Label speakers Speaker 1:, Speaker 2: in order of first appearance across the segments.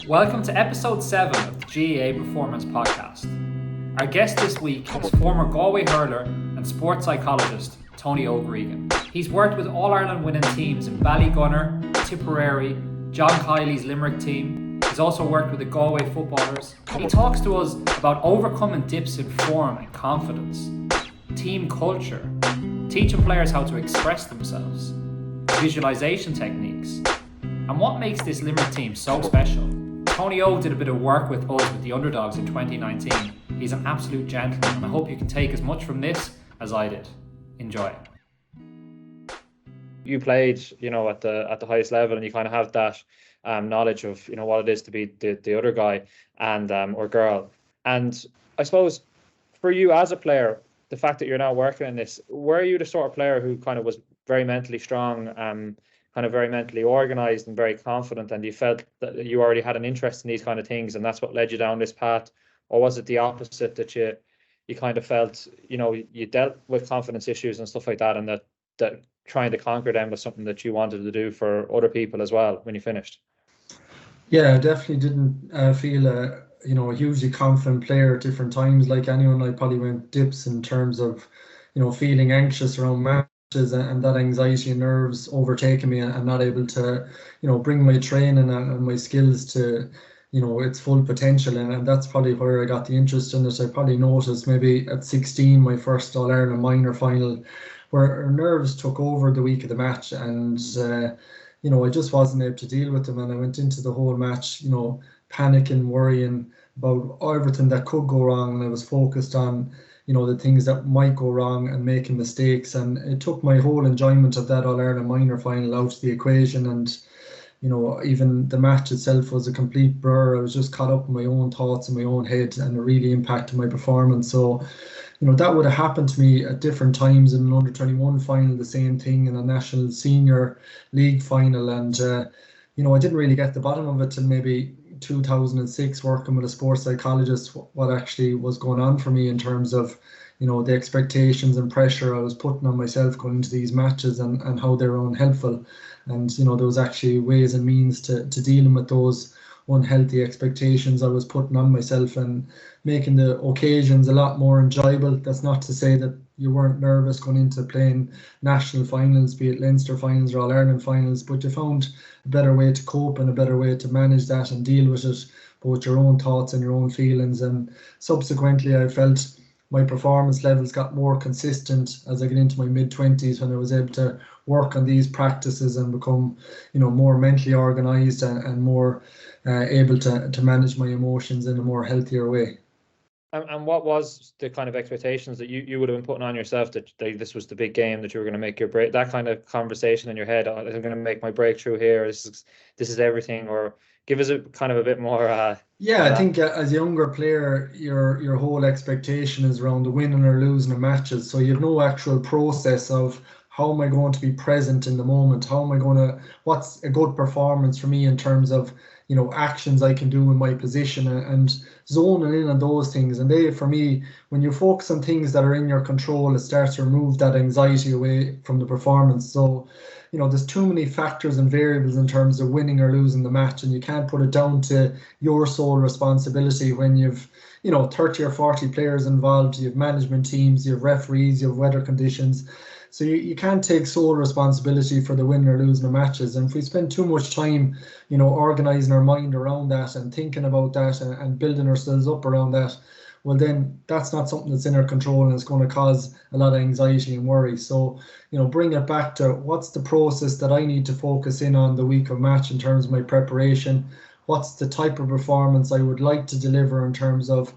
Speaker 1: Welcome to episode 7 of the GAA Performance Podcast. Our guest this week is former Galway hurler and sports psychologist Tony Óg Regan. He's worked with All-Ireland winning teams in Ballygunner, Tipperary, John Kiely's Limerick team. He's also worked with the Galway footballers. He talks to us about overcoming dips in form and confidence, team culture, teaching players how to express themselves, visualisation techniques, and what makes this Limerick team so special. Tony Óg did a bit of work with us with the underdogs in 2019. He's an absolute gentleman, and I hope you can take as much from this as I did. Enjoy. You played, at the highest level, and you kind of have that knowledge of, what it is to be the other guy and or girl. And I suppose for you as a player, the fact that you're now working in this, were you the sort of player who kind of was very mentally strong, kind of very mentally organized and very confident, and you felt that you already had an interest in these kind of things and that's what led you down this path? Or was it the opposite, that you kind of felt, you dealt with confidence issues and stuff like that, and that trying to conquer them was something that you wanted to do for other people as well when you finished?
Speaker 2: Yeah, I definitely didn't feel a hugely confident player at different times. Like anyone, I probably went dips in terms of, feeling anxious around matches, and that anxiety and nerves overtaking me and not able to, bring my training and my skills to, its full potential. And that's probably where I got the interest in it. I probably noticed maybe at 16, my first All-Ireland minor final, where nerves took over the week of the match, and I just wasn't able to deal with them, and I went into the whole match, panicking, worrying about everything that could go wrong, and I was focused on, the things that might go wrong and making mistakes, and it took my whole enjoyment of that All-Ireland minor final out of the equation. And even the match itself was a complete blur. I was just caught up in my own thoughts in my own head, and it really impacted my performance. So that would have happened to me at different times in an under-21 final, the same thing, in a national senior league final. And, I didn't really get the bottom of it till maybe 2006, working with a sports psychologist, what actually was going on for me in terms of, the expectations and pressure I was putting on myself going into these matches, and how they were unhelpful. And, there was actually ways and means to dealing with those unhealthy expectations I was putting on myself, and making the occasions a lot more enjoyable. That's not to say that you weren't nervous going into playing national finals, be it Leinster finals or All-Ireland finals, but you found a better way to cope and a better way to manage that and deal with it, both your own thoughts and your own feelings. And subsequently, I felt my performance levels got more consistent as I get into my mid-20s, when I was able to work on these practices and become, more mentally organised and more able to manage my emotions in a more healthier way.
Speaker 1: And what was the kind of expectations that you would have been putting on yourself, that this was the big game, that you were going to make your break, that kind of conversation in your head? I'm going to make my breakthrough here. This is everything. Or give us a kind of a bit more.
Speaker 2: I think as a younger player, your whole expectation is around the winning or losing of matches. So you have no actual process of, how am I going to be present in the moment? What's a good performance for me in terms of, actions I can do in my position, and zoning in on those things. And they, for me, when you focus on things that are in your control, it starts to remove that anxiety away from the performance. So, there's too many factors and variables in terms of winning or losing the match, and you can't put it down to your sole responsibility when you've 30 or 40 players involved, you have management teams, you have referees, you have weather conditions. So you can't take sole responsibility for the win or losing of matches. And if we spend too much time, organising our mind around that and thinking about that and building ourselves up around that, well, then that's not something that's in our control, and it's going to cause a lot of anxiety and worry. So, bring it back to, what's the process that I need to focus in on the week of match in terms of my preparation? What's the type of performance I would like to deliver in terms of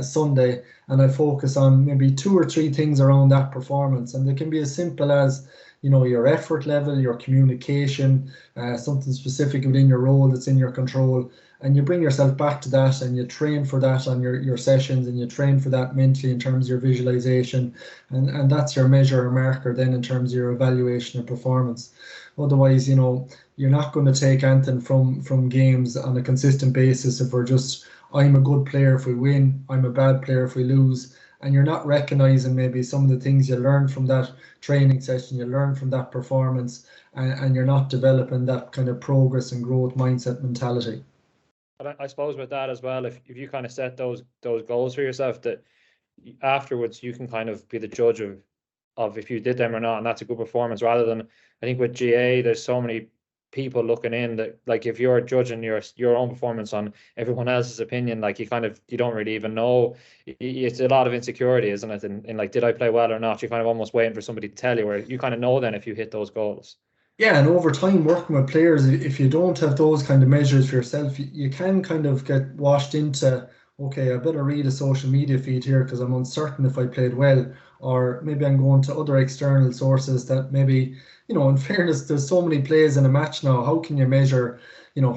Speaker 2: Sunday? And I focus on maybe 2 or 3 things around that performance, and they can be as simple as your effort level, your communication, something specific within your role that's in your control, and you bring yourself back to that, and you train for that on your sessions, and you train for that mentally in terms of your visualization, and that's your measure or marker then in terms of your evaluation of performance. Otherwise, you're not going to take anything from games on a consistent basis if we're just, I'm a good player if we win, I'm a bad player if we lose, and you're not recognizing maybe some of the things you learned from that training session, you learned from that performance, and you're not developing that kind of progress and growth mindset mentality.
Speaker 3: But I suppose with that as well, if you kind of set those goals for yourself, that afterwards you can kind of be the judge of if you did them or not, and that's a good performance. Rather than, I think with GA, there's so many people looking in that, like, if you're judging your own performance on everyone else's opinion, like, you don't really even know. It's a lot of insecurity, isn't it? In like, did I play well or not? You're kind of almost waiting for somebody to tell you, where you kind of know then if you hit those goals.
Speaker 2: Yeah, and over time working with players, if you don't have those kind of measures for yourself, you can kind of get washed into, okay, I better read a social media feed here because I'm uncertain if I played well, or maybe I'm going to other external sources that maybe, in fairness, there's so many plays in a match now. How can you measure,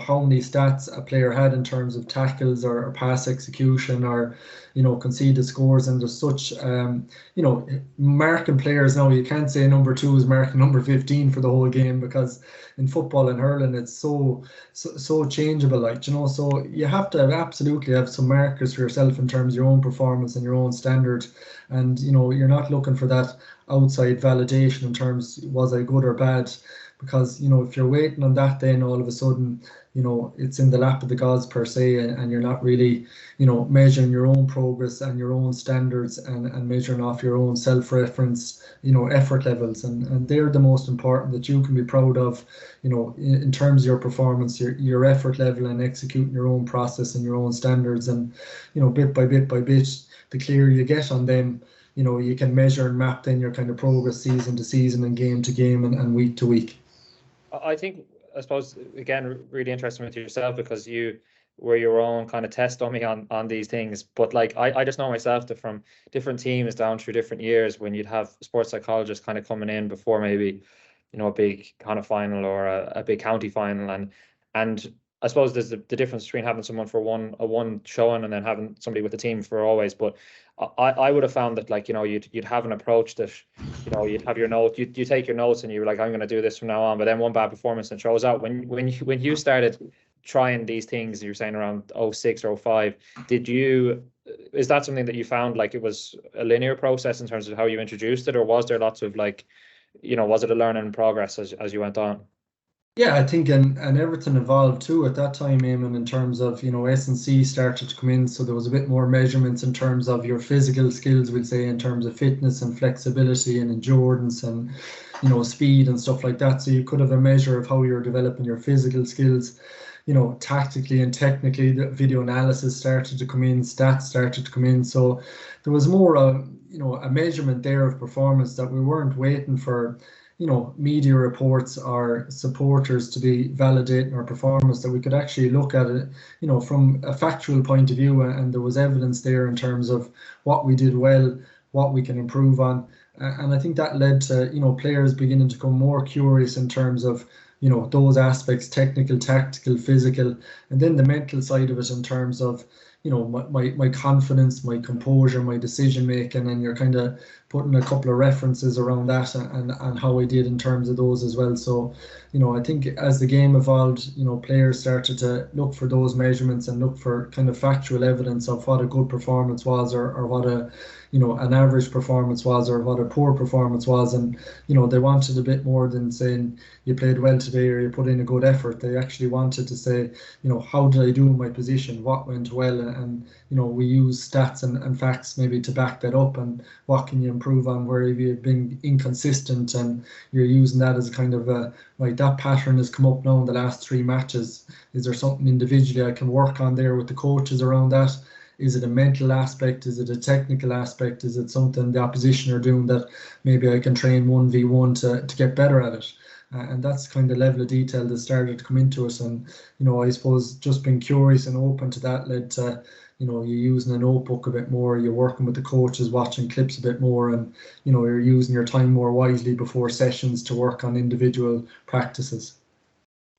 Speaker 2: how many stats a player had in terms of tackles or pass execution or, conceded scores? And there's such, marking players now, you can't say number two is marking number 15 for the whole game, because in football and hurling it's so changeable, like, so you have to absolutely have some markers for yourself in terms of your own performance and your own standard. And you're not looking for that outside validation in terms, was I good or bad? Because if you're waiting on that, then all of a sudden it's in the lap of the gods per se, and you're not really measuring your own progress and your own standards, and measuring off your own self-reference, effort levels, and they're the most important that you can be proud of, in terms of your performance, your effort level, and executing your own process and your own standards. And bit by bit by bit, the clearer you get on them, you can measure and map then your kind of progress season to season and game to game and week to week.
Speaker 3: I think, I suppose, again, really interesting with yourself, because you were your own kind of test dummy on these things. But like, I just know myself that from different teams down through different years, when you'd have sports psychologists kind of coming in before maybe, a big kind of final or a big county final, and I suppose there's the difference between having someone for one showing and then having somebody with the team for always. But I would have found that, like, you'd have an approach that, you'd have your note, you take your notes and you were like, I'm going to do this from now on. But then one bad performance and shows out. When you started trying these things, you're saying around 06 or 05, is that something that you found like it was a linear process in terms of how you introduced it, or was there lots of, like, was it a learning progress as you went on?
Speaker 2: Yeah, I think and everything evolved too at that time, Eamon, in terms of, S&C started to come in, so there was a bit more measurements in terms of your physical skills, we'll say, in terms of fitness and flexibility and endurance and, speed and stuff like that. So you could have a measure of how you're developing your physical skills, tactically and technically. The video analysis started to come in, stats started to come in. So there was more, a measurement there of performance, that we weren't waiting for media reports or supporters to be validating our performance, that we could actually look at it, from a factual point of view, and there was evidence there in terms of what we did well, what we can improve on. And I think that led to, players beginning to become more curious in terms of, those aspects: technical, tactical, physical, and then the mental side of it in terms of, my confidence, my composure, my decision making. And you're kind of putting a couple of references around that, and how I did in terms of those as well. So, I think as the game evolved, players started to look for those measurements and look for kind of factual evidence of what a good performance was, or what a, an average performance was, or what a poor performance was. And, they wanted a bit more than saying you played well today or you put in a good effort. They actually wanted to say, how did I do in my position? What went well? And, we use stats and facts maybe to back that up. And what can you improve on where you've been inconsistent, and you're using that as a kind of a, right, that pattern has come up now in the last 3 matches. Is there something individually I can work on there with the coaches around that? Is it a mental aspect? Is it a technical aspect? Is it something the opposition are doing that maybe I can train 1v1 to get better at it? And that's kind of level of detail that started to come into us. And, I suppose just being curious and open to that led to, you're using a notebook a bit more, you're working with the coaches, watching clips a bit more, and, you're using your time more wisely before sessions to work on individual practices.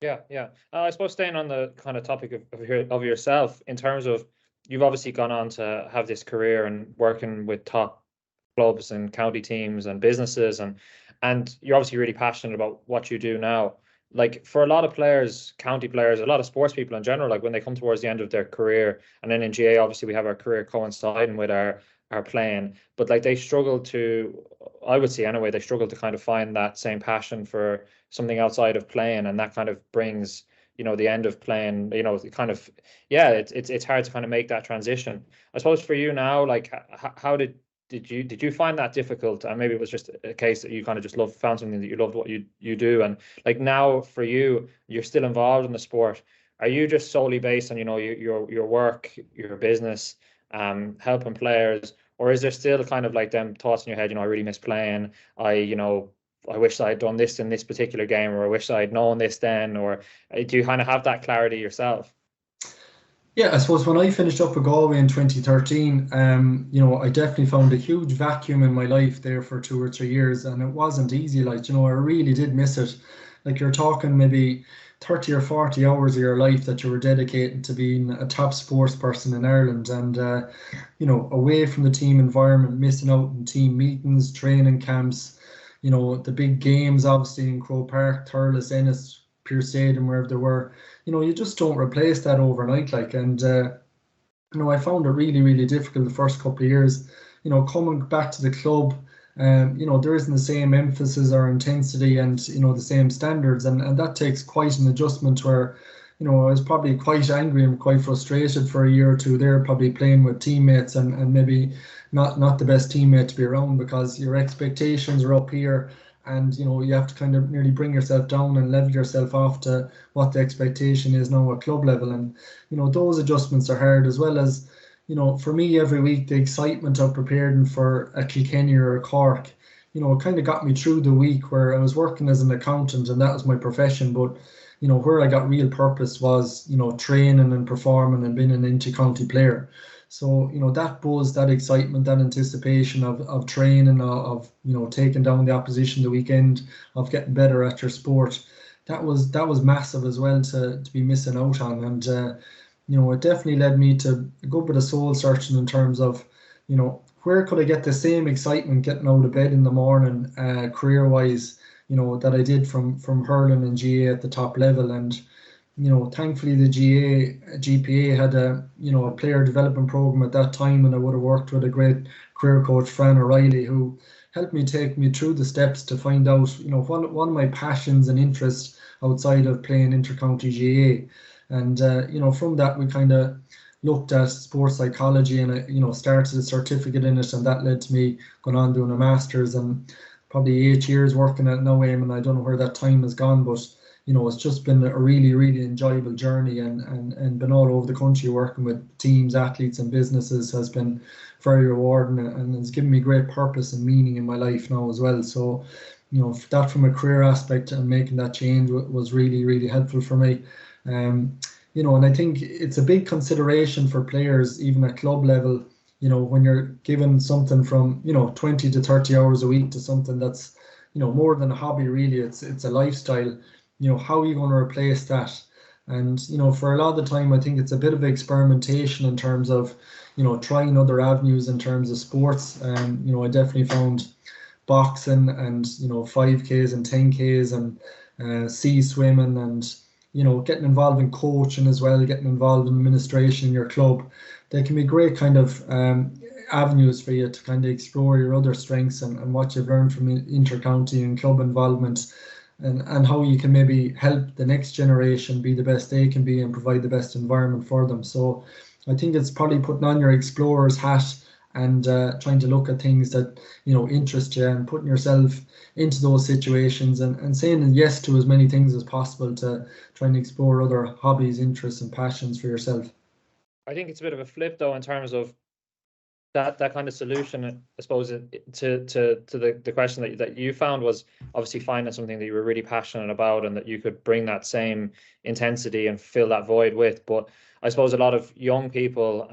Speaker 3: Yeah. I suppose staying on the kind of topic of yourself, in terms of, you've obviously gone on to have this career and working with top clubs and county teams and businesses, and you're obviously really passionate about what you do now. Like, for a lot of players, county players, a lot of sports people in general, like when they come towards the end of their career, and then in GA, obviously we have our career coinciding with our playing, but like they struggle to, I would say anyway, they struggle to kind of find that same passion for something outside of playing, and that kind of brings the end of playing, kind of, yeah, it's hard to kind of make that transition. I suppose for you now, like how did you find that difficult? And maybe it was just a case that you kind of just found something that you loved what you do. And like now for you, you're still involved in the sport. Are you just solely based on, your work, your business, helping players, or is there still kind of like them thoughts in your head, I really miss playing. I wish I had done this in this particular game, or I wish I had known this then, or do you kind of have that clarity yourself?
Speaker 2: Yeah, I suppose when I finished up with Galway in 2013, I definitely found a huge vacuum in my life there for 2 or 3 years, and it wasn't easy. Like, I really did miss it. Like, you're talking maybe 30 or 40 hours of your life that you were dedicated to being a top sports person in Ireland, and away from the team environment, missing out on team meetings, training camps, the big games, obviously in Croke Park, Thurles, Ennis, Pure Stadium, wherever they were. You just don't replace that overnight. Like, and I found it really, really difficult the first couple of years. Coming back to the club, there isn't the same emphasis or intensity and the same standards, and that takes quite an adjustment. Where I was probably quite angry and quite frustrated for a year or two there, probably playing with teammates and maybe not the best teammate to be around, because your expectations are up here, and you have to kind of nearly bring yourself down and level yourself off to what the expectation is now at club level. And those adjustments are hard, as well as for me every week the excitement of preparing for a Kilkenny or a Cork, it kind of got me through the week, where I was working as an accountant and that was my profession. But where I got real purpose was training and performing and being an inter-county player. So that buzz, that excitement, that anticipation of training, of taking down the opposition the weekend, of getting better at your sport, that was massive as well to be missing out on. And it definitely led me to a good bit of soul searching in terms of where could I get the same excitement getting out of bed in the morning, career wise, that I did from hurling and GAA at the top level. And thankfully the GPA had a player development program at that time, and I would have worked with a great career coach, Fran O'Reilly, who helped me take me through the steps to find out one of my passions and interests outside of playing intercounty GAA. And from that we kind of looked at sports psychology, and I started a certificate in it, and that led to me going on doing a master's, and probably 8 years working at now, and I don't know where that time has gone, but it's just been a really, really enjoyable journey, and been all over the country working with teams, athletes and businesses has been very rewarding, and it's given me great purpose and meaning in my life now as well. So, that from a career aspect and making that change was really, really helpful for me. And I think it's a big consideration for players, even at club level, when you're given something from, 20 to 30 hours a week to something that's, more than a hobby, really. It's a lifestyle. How are you going to replace that? And, for a lot of the time, I think it's a bit of experimentation in terms of, trying other avenues in terms of sports. I definitely found boxing and, 5Ks and 10Ks and sea swimming and, getting involved in coaching as well, getting involved in administration in your club. They can be great kind of avenues for you to kind of explore your other strengths and what you've learned from inter-county and club involvement, and how you can maybe help the next generation be the best they can be and provide the best environment for them. So I think it's probably putting on your explorer's hat and trying to look at things that interest you, and putting yourself into those situations and saying yes to as many things as possible to try and explore other hobbies, interests and passions for yourself.
Speaker 3: I think it's a bit of a flip though, in terms of that kind of solution, I suppose, to the question that you found was obviously finding something that you were really passionate about and that you could bring that same intensity and fill that void with. But I suppose a lot of young people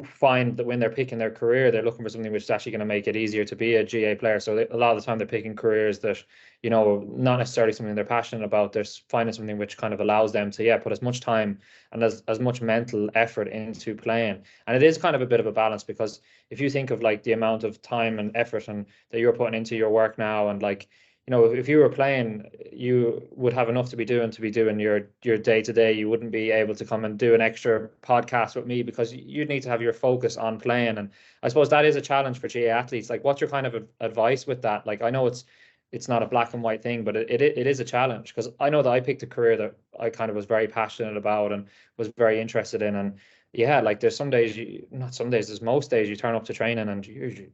Speaker 3: find that when they're picking their career, they're looking for something which is actually going to make it easier to be a GAA player. So a lot of the time they're picking careers that, not necessarily something they're passionate about. They're finding something which kind of allows them to, put as much time and as much mental effort into playing. And it is kind of a bit of a balance, because if you think of like the amount of time and effort and that you're putting into your work now, and like, if you were playing, you would have enough to be doing your day to day. You wouldn't be able to come and do an extra podcast with me, because you'd need to have your focus on playing. And I suppose that is a challenge for GAA athletes. Like, what's your kind of advice with that? Like, I know it's it's not a black and white thing, but it is a challenge, because I know that I picked a career that I kind of was very passionate about and was very interested in. And yeah, like there's some days not some days, there's most days you turn up to training and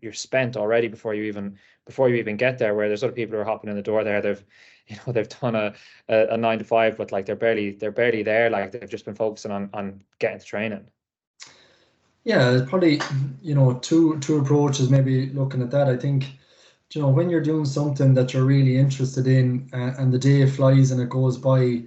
Speaker 3: you're spent already before you even get there. Where there's other people who are hopping in the door there, they've done a 9 to 5, but like they're barely there. Like they've just been focusing on getting to training.
Speaker 2: Yeah, it's probably, two approaches maybe looking at that. I think, when you're doing something that you're really interested in, and the day flies and it goes by,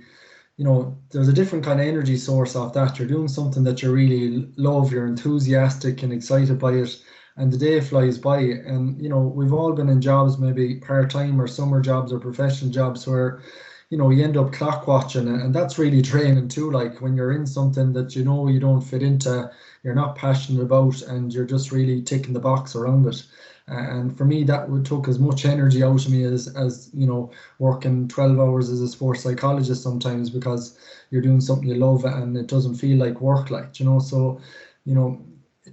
Speaker 2: there's a different kind of energy source off that. You're doing something that you really love, you're enthusiastic and excited by it, and the day flies by. And, we've all been in jobs, maybe part-time or summer jobs or professional jobs, where, you end up clock watching, and that's really draining too. Like when you're in something that you don't fit into, you're not passionate about, and you're just really ticking the box around it. And for me, that would took as much energy out of me as working 12 hours as a sports psychologist sometimes, because you're doing something you love and it doesn't feel like work, so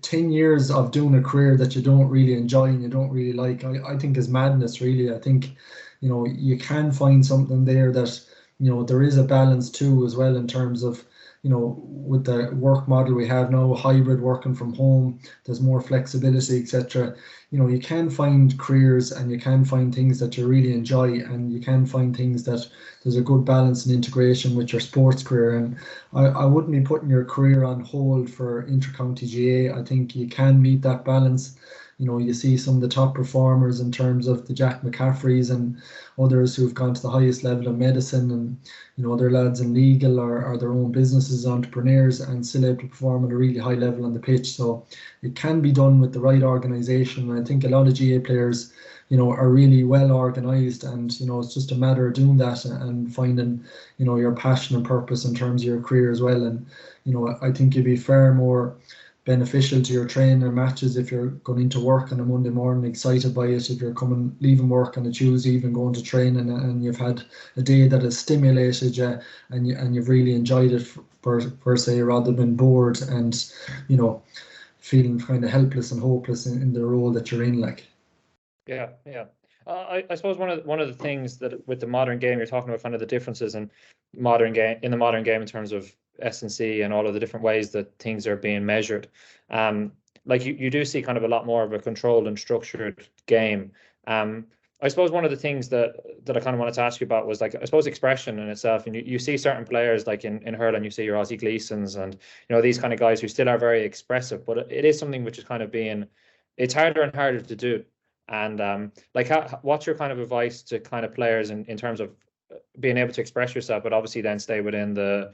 Speaker 2: 10 years of doing a career that you don't really enjoy and you don't really like, I think is madness, really. I think you can find something there that there is a balance too as well, in terms of with the work model we have now, hybrid working from home, there's more flexibility, etc. You can find careers and you can find things that you really enjoy, and you can find things that there's a good balance and integration with your sports career. And I wouldn't be putting your career on hold for intercounty GAA. I think you can meet that balance. You see some of the top performers in terms of the Jack McCaffreys and others who've gone to the highest level of medicine, and other lads in legal or their own businesses, entrepreneurs, and still able to perform at a really high level on the pitch. So it can be done with the right organisation. And I think a lot of GAA players, are really well organised, and it's just a matter of doing that and finding your passion and purpose in terms of your career as well. And I think you'd be far more beneficial to your training and matches if you're going into work on a Monday morning excited by it, if you're leaving work on a Tuesday even going to training, and you've had a day that has stimulated you, and you've really enjoyed it per se, rather than bored and feeling kind of helpless and hopeless in the role that you're in.
Speaker 3: Yeah. I suppose one of the things that with the modern game, you're talking about kind of the differences in the modern game in terms of S&C and all of the different ways that things are being measured. Like you do see kind of a lot more of a controlled and structured game. I suppose one of the things that I kind of wanted to ask you about was, like, I suppose expression in itself. And you see certain players like in hurling, you see your Ozzie Gleesons and these kind of guys who still are very expressive, but it is something which is kind of it's harder and harder to do. And what's your kind of advice to kind of players in terms of being able to express yourself, but obviously then stay within the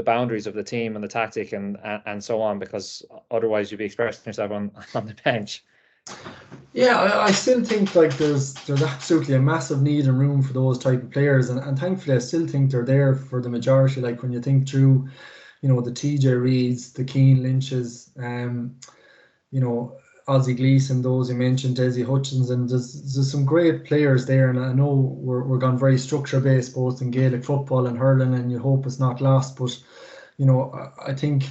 Speaker 3: boundaries of the team and the tactic and so on, because otherwise you'd be expressing yourself on the bench.
Speaker 2: Yeah, I still think like there's absolutely a massive need and room for those type of players, and thankfully I still think they're there for the majority. Like when you think through, the TJ Reeds, the Keane Lynches, Ozzie Gleeson, those you mentioned, Desi Hutchins, and there's some great players there. And I know we're gone very structure based both in Gaelic football and hurling, and you hope it's not lost. But I think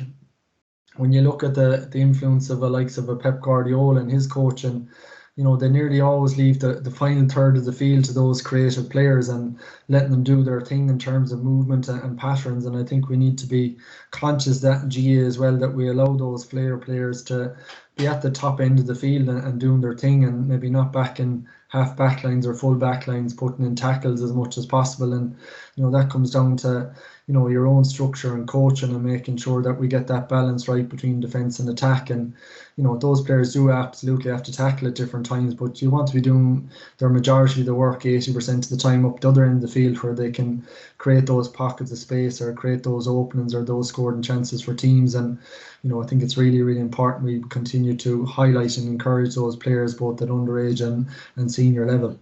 Speaker 2: when you look at the influence of the likes of a Pep Guardiola and his coaching, they nearly always leave the final third of the field to those creative players and letting them do their thing in terms of movement and patterns. And I think we need to be conscious that in GAA as well, that we allow those flair players to be at the top end of the field and doing their thing, and maybe not back in half back lines or full back lines, putting in tackles as much as possible. And that comes down to your own structure and coaching and making sure that we get that balance right between defence and attack. And those players do absolutely have to tackle at different times, but you want to be doing their majority of the work 80% of the time up the other end of the field, where they can create those pockets of space or create those openings or those scoring chances for teams. And I think it's really, really important we continue to highlight and encourage those players both at underage and senior level.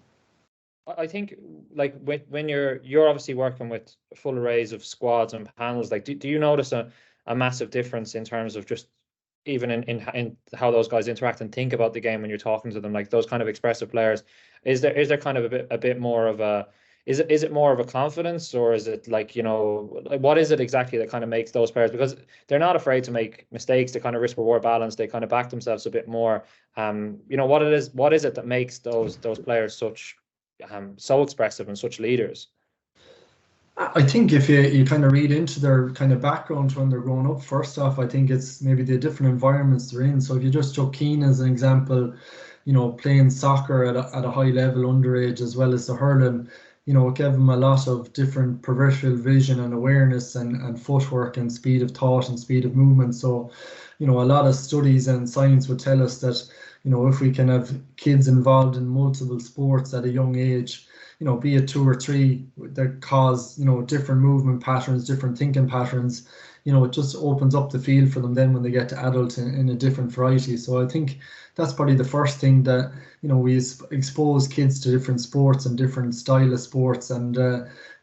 Speaker 3: I think like when you're obviously working with full arrays of squads and panels, like do you notice a massive difference in terms of just even in how those guys interact and think about the game when you're talking to them, like those kind of expressive players? Is there kind of a bit more of a, is it more of a confidence, or is it like, you know, like what is it exactly that kind of makes those players, because they're not afraid to make mistakes, they kind of risk reward balance, they kind of back themselves a bit more. You know, what is it that makes those players such so expressive and such leaders?
Speaker 2: I think if you kind of read into their kind of background when they're growing up, first off, I think it's maybe the different environments they're in. So if you just took Keane as an example, you know, playing soccer at a high level underage as well as the hurling, you know, it gave him a lot of different peripheral vision and awareness and footwork and speed of thought and speed of movement. So, you know, a lot of studies and science would tell us that, you know, if we can have kids involved in multiple sports at a young age, you know, be it 2 or 3 that cause, you know, different movement patterns, different thinking patterns, you know, it just opens up the field for them then when they get to adult in a different variety. So I think that's probably the first thing, that, you know, we expose kids to different sports and different style of sports, and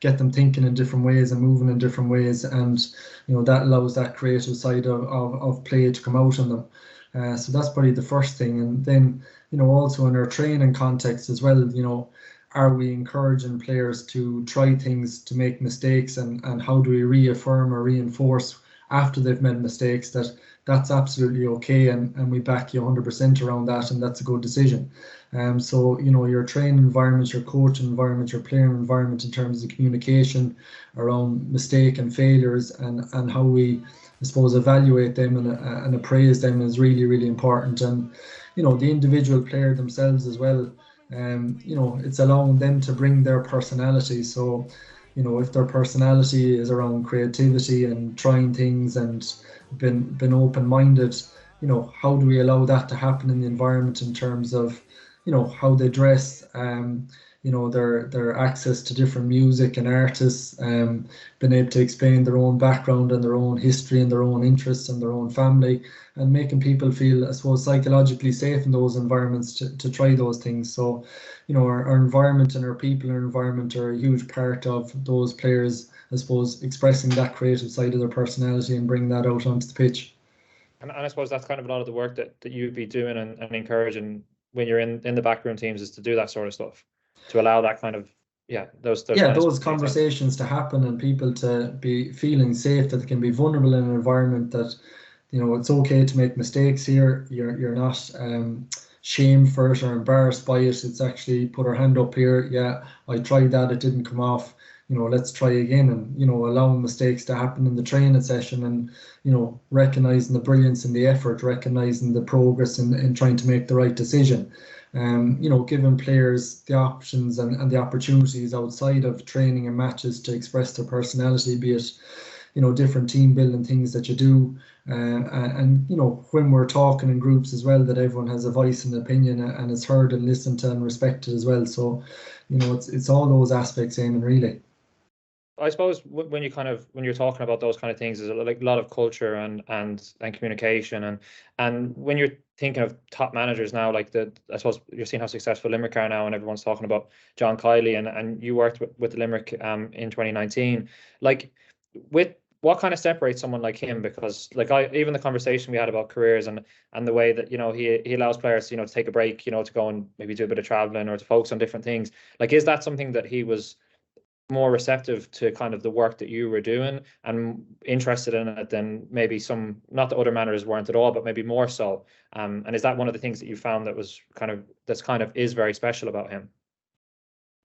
Speaker 2: get them thinking in different ways and moving in different ways. And, you know, that allows that creative side of play to come out in them. So that's probably the first thing. And then, you know, also in our training context as well, you know, are we encouraging players to try things, to make mistakes, and how do we reaffirm or reinforce after they've made mistakes that that's absolutely okay, and we back you 100% around that, and that's a good decision. So, you know, your training environment, your coaching environment, your player environment in terms of communication around mistake and failures, and how we, I suppose, evaluate them and appraise them is really, really important. And, you know, the individual player themselves as well, you know, it's allowing them to bring their personality. So, you know, if their personality is around creativity and trying things and been open-minded, you know, how do we allow that to happen in the environment in terms of, you know, how they dress, you know, their access to different music and artists, being able to explain their own background and their own history and their own interests and their own family, and making people feel, I suppose, psychologically safe in those environments to try those things. So, you know, our environment and our people and our environment are a huge part of those players, I suppose, expressing that creative side of their personality and bring that out onto the pitch.
Speaker 3: And I suppose that's kind of a lot of the work that you'd be doing and encouraging when you're in the backroom teams, is to do that sort of stuff, to allow that kind of, those
Speaker 2: conversations to happen, and people to be feeling safe, that they can be vulnerable in an environment, that, you know, it's okay to make mistakes here. You're not shamed for it or embarrassed by it. It's actually put our hand up here. Yeah, I tried that, it didn't come off. You know, let's try again. And, you know, allowing mistakes to happen in the training session, and, you know, recognizing the brilliance and the effort, recognizing the progress in trying to make the right decision. You know, giving players the options and the opportunities outside of training and matches to express their personality, be it, you know, different team building things that you do, and, you know, when we're talking in groups as well, that everyone has a voice and opinion and is heard and listened to and respected as well. So, you know, it's all those aspects, Eamon, really.
Speaker 3: I suppose when you're talking about those kind of things, there's like a lot of culture and communication, and when you're thinking of top managers now, like I suppose you're seeing how successful Limerick are now, and everyone's talking about John Kiely, and you worked with Limerick in 2019. Like, with what kind of separates someone like him? Because like even the conversation we had about careers and the way that, you know, he allows players, you know, to take a break, you know, to go and maybe do a bit of traveling or to focus on different things. Like, is that something that he was more receptive to, kind of the work that you were doing and interested in it than maybe some, not that other managers weren't at all, but maybe more so? And is that one of the things that you found that was that's is very special about him?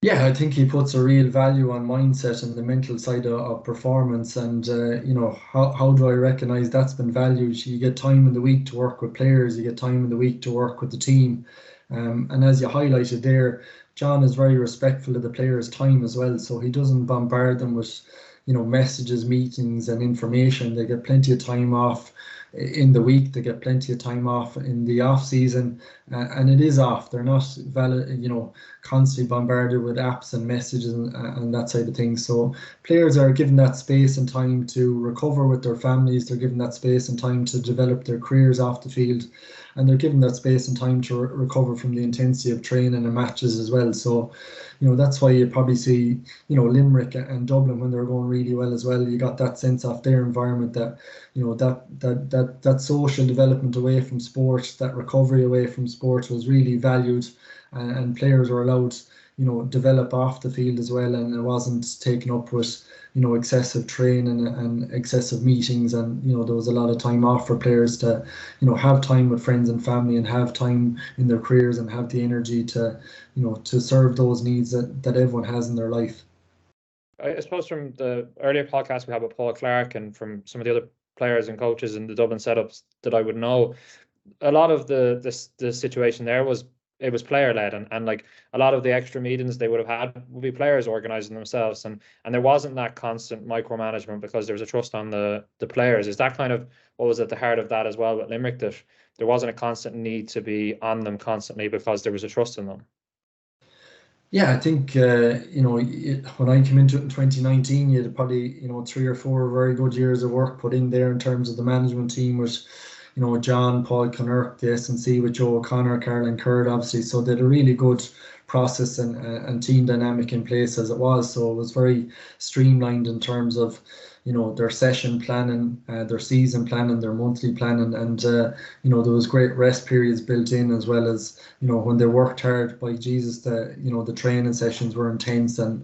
Speaker 2: Yeah, I think he puts a real value on mindset and the mental side of performance. And, you know, how do I recognize that's been valued? You get time in the week to work with players, you get time in the week to work with the team. And as you highlighted there, John is very respectful of the players' time as well. So he doesn't bombard them with, you know, messages, meetings and information. They get plenty of time off in the week. They get plenty of time off in the off season, and it is off. They're not valid, you know, constantly bombarded with apps and messages and that side of things. So players are given that space and time to recover with their families. They're given that space and time to develop their careers off the field, and they're given that space and time to recover from the intensity of training and matches as well. So, you know, that's why you probably see, you know, Limerick and Dublin, when they're going really well as well, you got that sense of their environment, that, you know, that social development away from sport, that recovery away from sport was really valued, and players were allowed, develop off the field as well, and it wasn't taken up with excessive training and excessive meetings, and there was a lot of time off for players to have time with friends and family, and have time in their careers, and have the energy to to serve those needs that everyone has in their life.
Speaker 3: I suppose from the earlier podcast we had with Paul Clark, and from some of the other players and coaches in the Dublin setups that I would know, a lot of the situation there was, it was player led, and like a lot of the extra meetings they would have had would be players organizing themselves, and there wasn't that constant micromanagement because there was a trust on the players. Is that kind of what was at the heart of that as well with Limerick, that there wasn't a constant need to be on them constantly because there was a trust in them?
Speaker 2: Yeah, I think when I came into it in 2019, you had probably 3 or 4 very good years of work put in there in terms of the management team with John, Paul Connor, the S&C with Joe O'Connor, Caroline Curd, obviously. So they had a really good process and team dynamic in place as it was. So it was very streamlined in terms of their session planning, their season planning, their monthly planning, and there was great rest periods built in, as well as when they worked hard, by Jesus, the training sessions were intense, and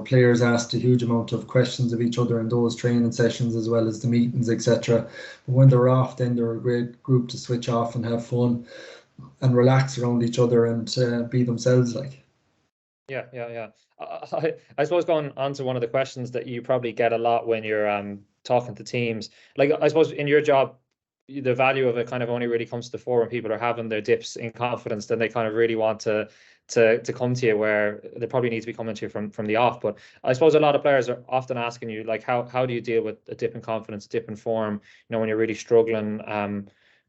Speaker 2: players asked a huge amount of questions of each other in those training sessions, as well as the meetings, etc. But when they were off, then they were a great group to switch off and have fun and relax around each other and be themselves, like.
Speaker 3: Yeah. I suppose going on to one of the questions that you probably get a lot when you're talking to teams, like I suppose in your job, the value of it kind of only really comes to the fore when people are having their dips in confidence. Then they kind of really want to come to you, where they probably need to be coming to you from the off. But I suppose a lot of players are often asking you, like, how do you deal with a dip in confidence, dip in form, when you're really struggling,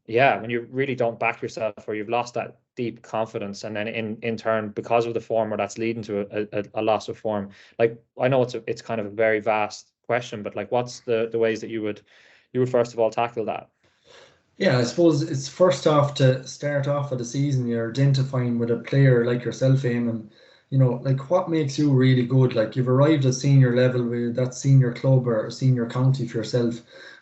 Speaker 3: when you really don't back yourself, or you've lost that deep confidence, and then in turn, because of the form, or that's leading to a loss of form. Like, I know it's kind of a very vast question, but like, what's the ways that you would first of all tackle that?
Speaker 2: Yeah, I suppose it's first off to start off of the season, you're identifying with a player like yourself, Eamon, like what makes you really good. Like, you've arrived at senior level with that senior club or senior county for yourself.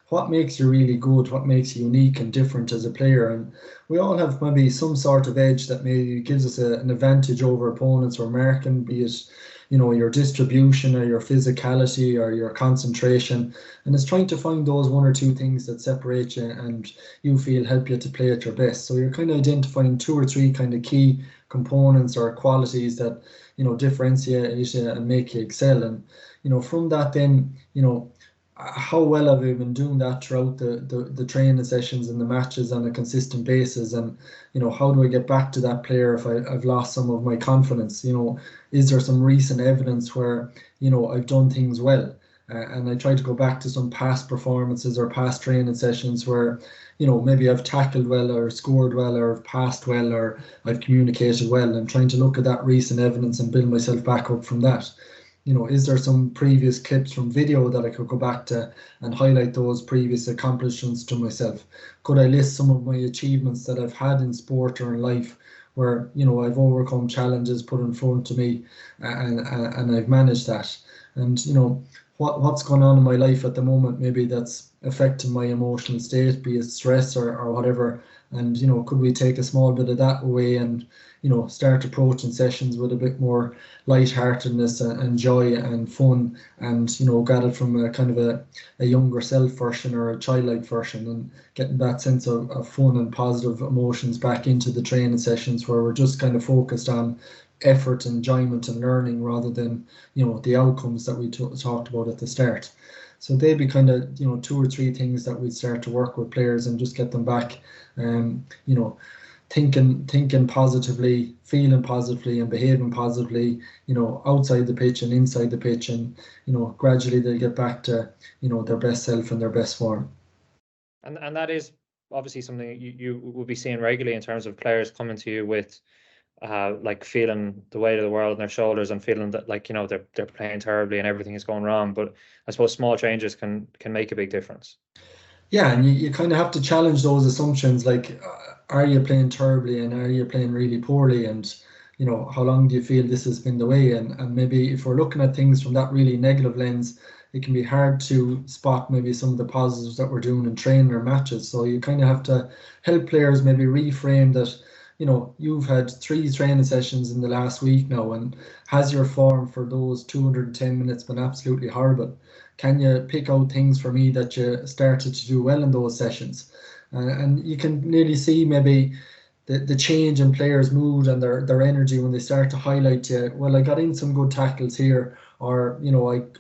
Speaker 2: What makes you really good? What makes you unique and different as a player? And we all have maybe some sort of edge that maybe gives us an advantage over opponents or marking, be it your distribution or your physicality or your concentration. And it's trying to find those 1 or 2 things that separate you and you feel help you to play at your best. So you're kind of identifying 2 or 3 kind of key components or qualities that differentiate you and make you excel. And from that, then how well have you been doing that throughout the training sessions and the matches on a consistent basis? And how do I get back to that player if I've lost some of my confidence? Is there some recent evidence where I've done things well? And I try to go back to some past performances or past training sessions where maybe I've tackled well, or scored well, or passed well, or I've communicated well, and trying to look at that recent evidence and build myself back up from that. Is there some previous clips from video that I could go back to and highlight those previous accomplishments to myself? Could I list some of my achievements that I've had in sport or in life where, I've overcome challenges put in front of me and I've managed that? And, what's going on in my life at the moment, maybe that's affecting my emotional state, be it stress or whatever. And, could we take a small bit of that away and, start approaching sessions with a bit more lightheartedness and joy and fun, and, got it from a kind of a younger self version or a childlike version, and getting that sense of fun and positive emotions back into the training sessions, where we're just kind of focused on effort, enjoyment and learning, rather than, the outcomes that we talked about at the start. So they'd be kind of, 2 or 3 things that we'd start to work with players and just get them back, thinking positively, feeling positively and behaving positively, outside the pitch and inside the pitch, and, gradually they'll get back to, their best self and their best form.
Speaker 3: And that is obviously something you will be seeing regularly in terms of players coming to you with like feeling the weight of the world on their shoulders, and feeling that, like, they're playing terribly and everything is going wrong. But I suppose small changes can make a big difference. Yeah,
Speaker 2: and you kind of have to challenge those assumptions, like, are you playing terribly and are you playing really poorly? And, how long do you feel this has been the way? And maybe if we're looking at things from that really negative lens, it can be hard to spot maybe some of the positives that we're doing in training or matches. So you kind of have to help players maybe reframe that, you've had 3 training sessions in the last week now, and has your form for those 210 minutes been absolutely horrible? Can you pick out things for me that you started to do well in those sessions? And you can nearly see maybe the change in players' mood and their energy when they start to highlight you. Well, I got in some good tackles here, or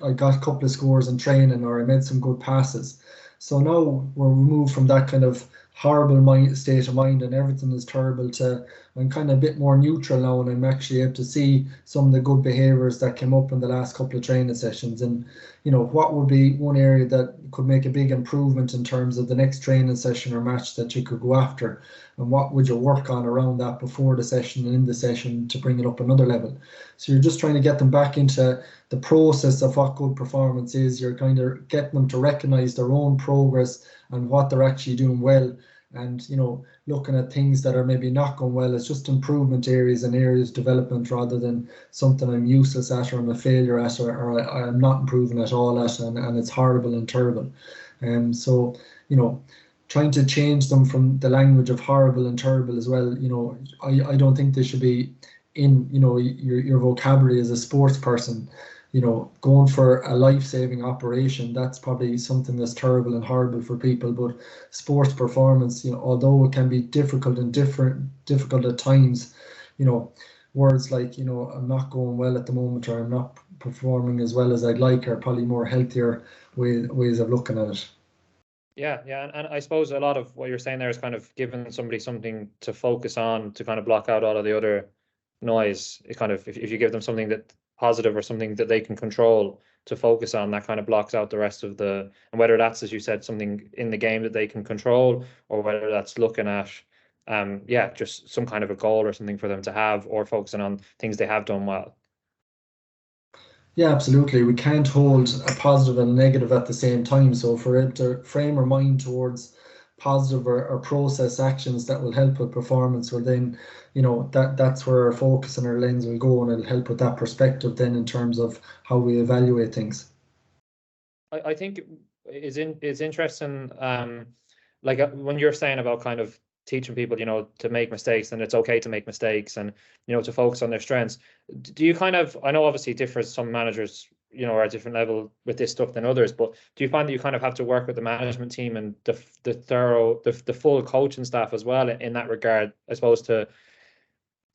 Speaker 2: I got a couple of scores in training, or I made some good passes. So now we're removed from that kind of horrible state of mind and everything is terrible to I'm kind of a bit more neutral now, and I'm actually able to see some of the good behaviours that came up in the last couple of training sessions. And what would be one area that could make a big improvement in terms of the next training session or match that you could go after, and what would you work on around that before the session and in the session to bring it up another level. So you're just trying to get them back into the process of what good performance is. You're kind of getting them to recognize their own progress and what they're actually doing well, and looking at things that are maybe not going well as just improvement areas and areas of development, rather than something I'm useless at, or I'm a failure at, or I'm not improving at all at, and it's horrible and terrible. So trying to change them from the language of horrible and terrible as well. I don't think they should be in your vocabulary as a sports person. Going for a life-saving operation, that's probably something that's terrible and horrible for people. But sports performance, although it can be difficult at times, words like, I'm not going well at the moment, or I'm not performing as well as I'd like, are probably more healthier ways of looking at it.
Speaker 3: Yeah, and I suppose a lot of what you're saying there is kind of giving somebody something to focus on to kind of block out all of the other noise. It kind of, if you give them something that positive or something that they can control to focus on, that kind of blocks out the rest of the, and whether that's, as you said, something in the game that they can control, or whether that's looking at just some kind of a goal or something for them to have, or focusing on things they have done well.
Speaker 2: Yeah, absolutely. We can't hold a positive and negative at the same time. So for it to frame our mind towards positive or process actions that will help with performance, well then, that's where our focus and our lens will go, and it'll help with that perspective then in terms of how we evaluate things.
Speaker 3: I think it's interesting, like when you're saying about kind of teaching people, to make mistakes, and it's okay to make mistakes, and to focus on their strengths. Do you kind of, I know obviously it differs, some managers are at a different level with this stuff than others, but do you find that you kind of have to work with the management team and the full coaching staff as well in that regard, I suppose, to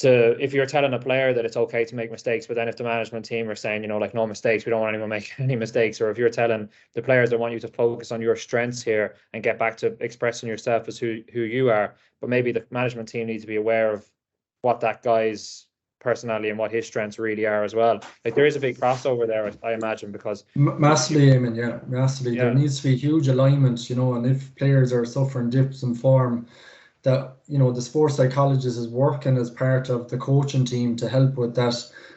Speaker 3: if you're telling a player that it's okay to make mistakes, but then if the management team are saying, like, no mistakes, we don't want anyone making any mistakes, or if you're telling the players that want you to focus on your strengths here and get back to expressing yourself as who you are, but maybe the management team needs to be aware of what that guy's personality and what his strengths really are as well. Like, there is a big crossover there, I imagine, because
Speaker 2: massively, Eamon, yeah, massively. There needs to be huge alignment, and if players are suffering dips in form, that the sports psychologist is working as part of the coaching team to help with that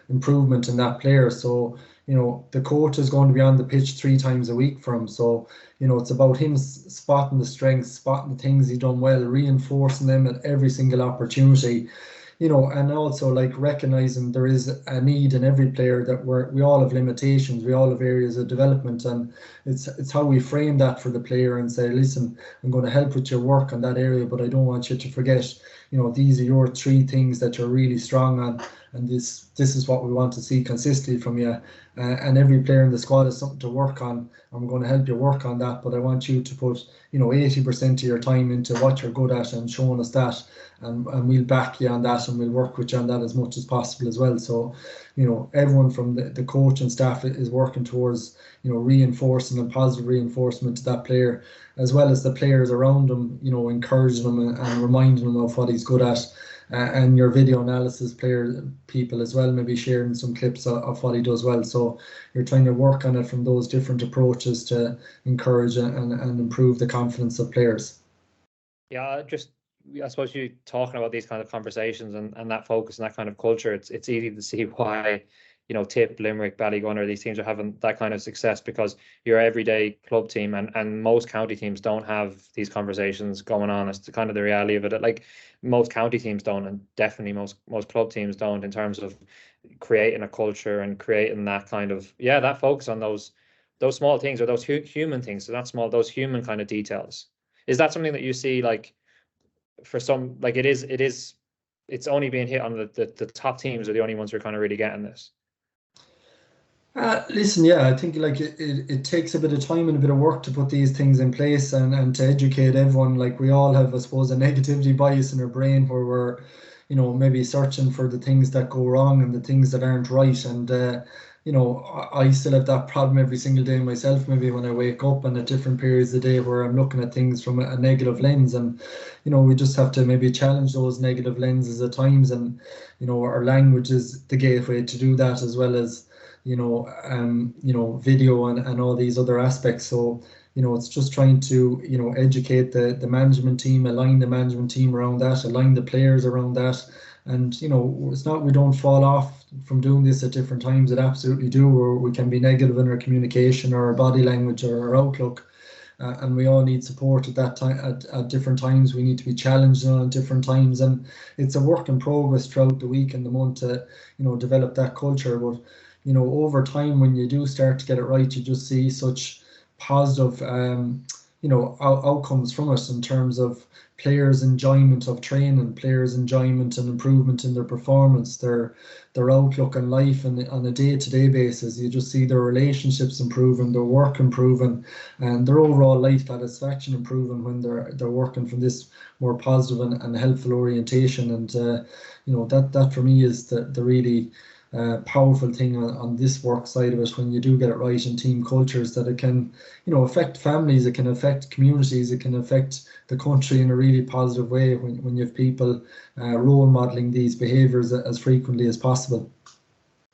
Speaker 2: improvement in that player. So the coach is going to be on the pitch 3 times a week for him. So it's about him spotting the strengths, spotting the things he's done well, reinforcing them at every single opportunity. And also like recognizing there is a need in every player, that we all have limitations, we all have areas of development, and it's how we frame that for the player and say, listen, I'm going to help with your work on that area, but I don't want you to forget, these are your 3 things that you're really strong on, and this is what we want to see consistently from you. And every player in the squad has something to work on. I'm going to help you work on that, but I want you to put 80% of your time into what you're good at and showing us that, and we'll back you on that, and we'll work with you on that as much as possible as well. So everyone from the coach and staff is working towards reinforcing and positive reinforcement to that player, as well as the players around him, encouraging him and reminding him of what he's good at. And your video analysis people as well, maybe sharing some clips of what he does well. So you're trying to work on it from those different approaches to encourage and improve the confidence of players.
Speaker 3: Yeah, I suppose you talking about these kind of conversations and that focus and that kind of culture, it's easy to see why Tip, Limerick, Ballygunner, these teams are having that kind of success, because your everyday club team and most county teams don't have these conversations going on. It's kind of the reality of it. Like, most county teams don't, and definitely most club teams don't, in terms of creating a culture and creating that kind of that focus on those small things, or those human things. So not small, those human kind of details. Is that something that you see, like, for some, like it is it's only being hit on the top teams are the only ones who are kind of really getting this?
Speaker 2: Listen, yeah, I think like it takes a bit of time and a bit of work to put these things in place and to educate everyone. Like we all have, I suppose, a negativity bias in our brain where we're, maybe searching for the things that go wrong and the things that aren't right. And I still have that problem every single day myself. Maybe when I wake up and at different periods of the day where I'm looking at things from a negative lens, and we just have to maybe challenge those negative lenses at times. And our language is the gateway to do that, as well as video and all these other aspects. So, it's just trying to, educate the management team, align the management team around that, align the players around that. And, it's not, we don't fall off from doing this at different times. It absolutely do, or we can be negative in our communication or our body language or our outlook. And we all need support at that time, at different times. We need to be challenged on different times, and it's a work in progress throughout the week and the month to, develop that culture. But over time, when you do start to get it right, you just see such positive, outcomes from it in terms of players' enjoyment of training, players' enjoyment and improvement in their performance, their outlook on life, and on a day-to-day basis. You just see their relationships improving, their work improving, and their overall life satisfaction improving when they're working from this more positive and helpful orientation. And that for me is the really powerful thing on this work side of it, when you do get it right in team cultures, that it can affect families, it can affect communities, it can affect the country in a really positive way when you have people role modeling these behaviors as frequently as possible.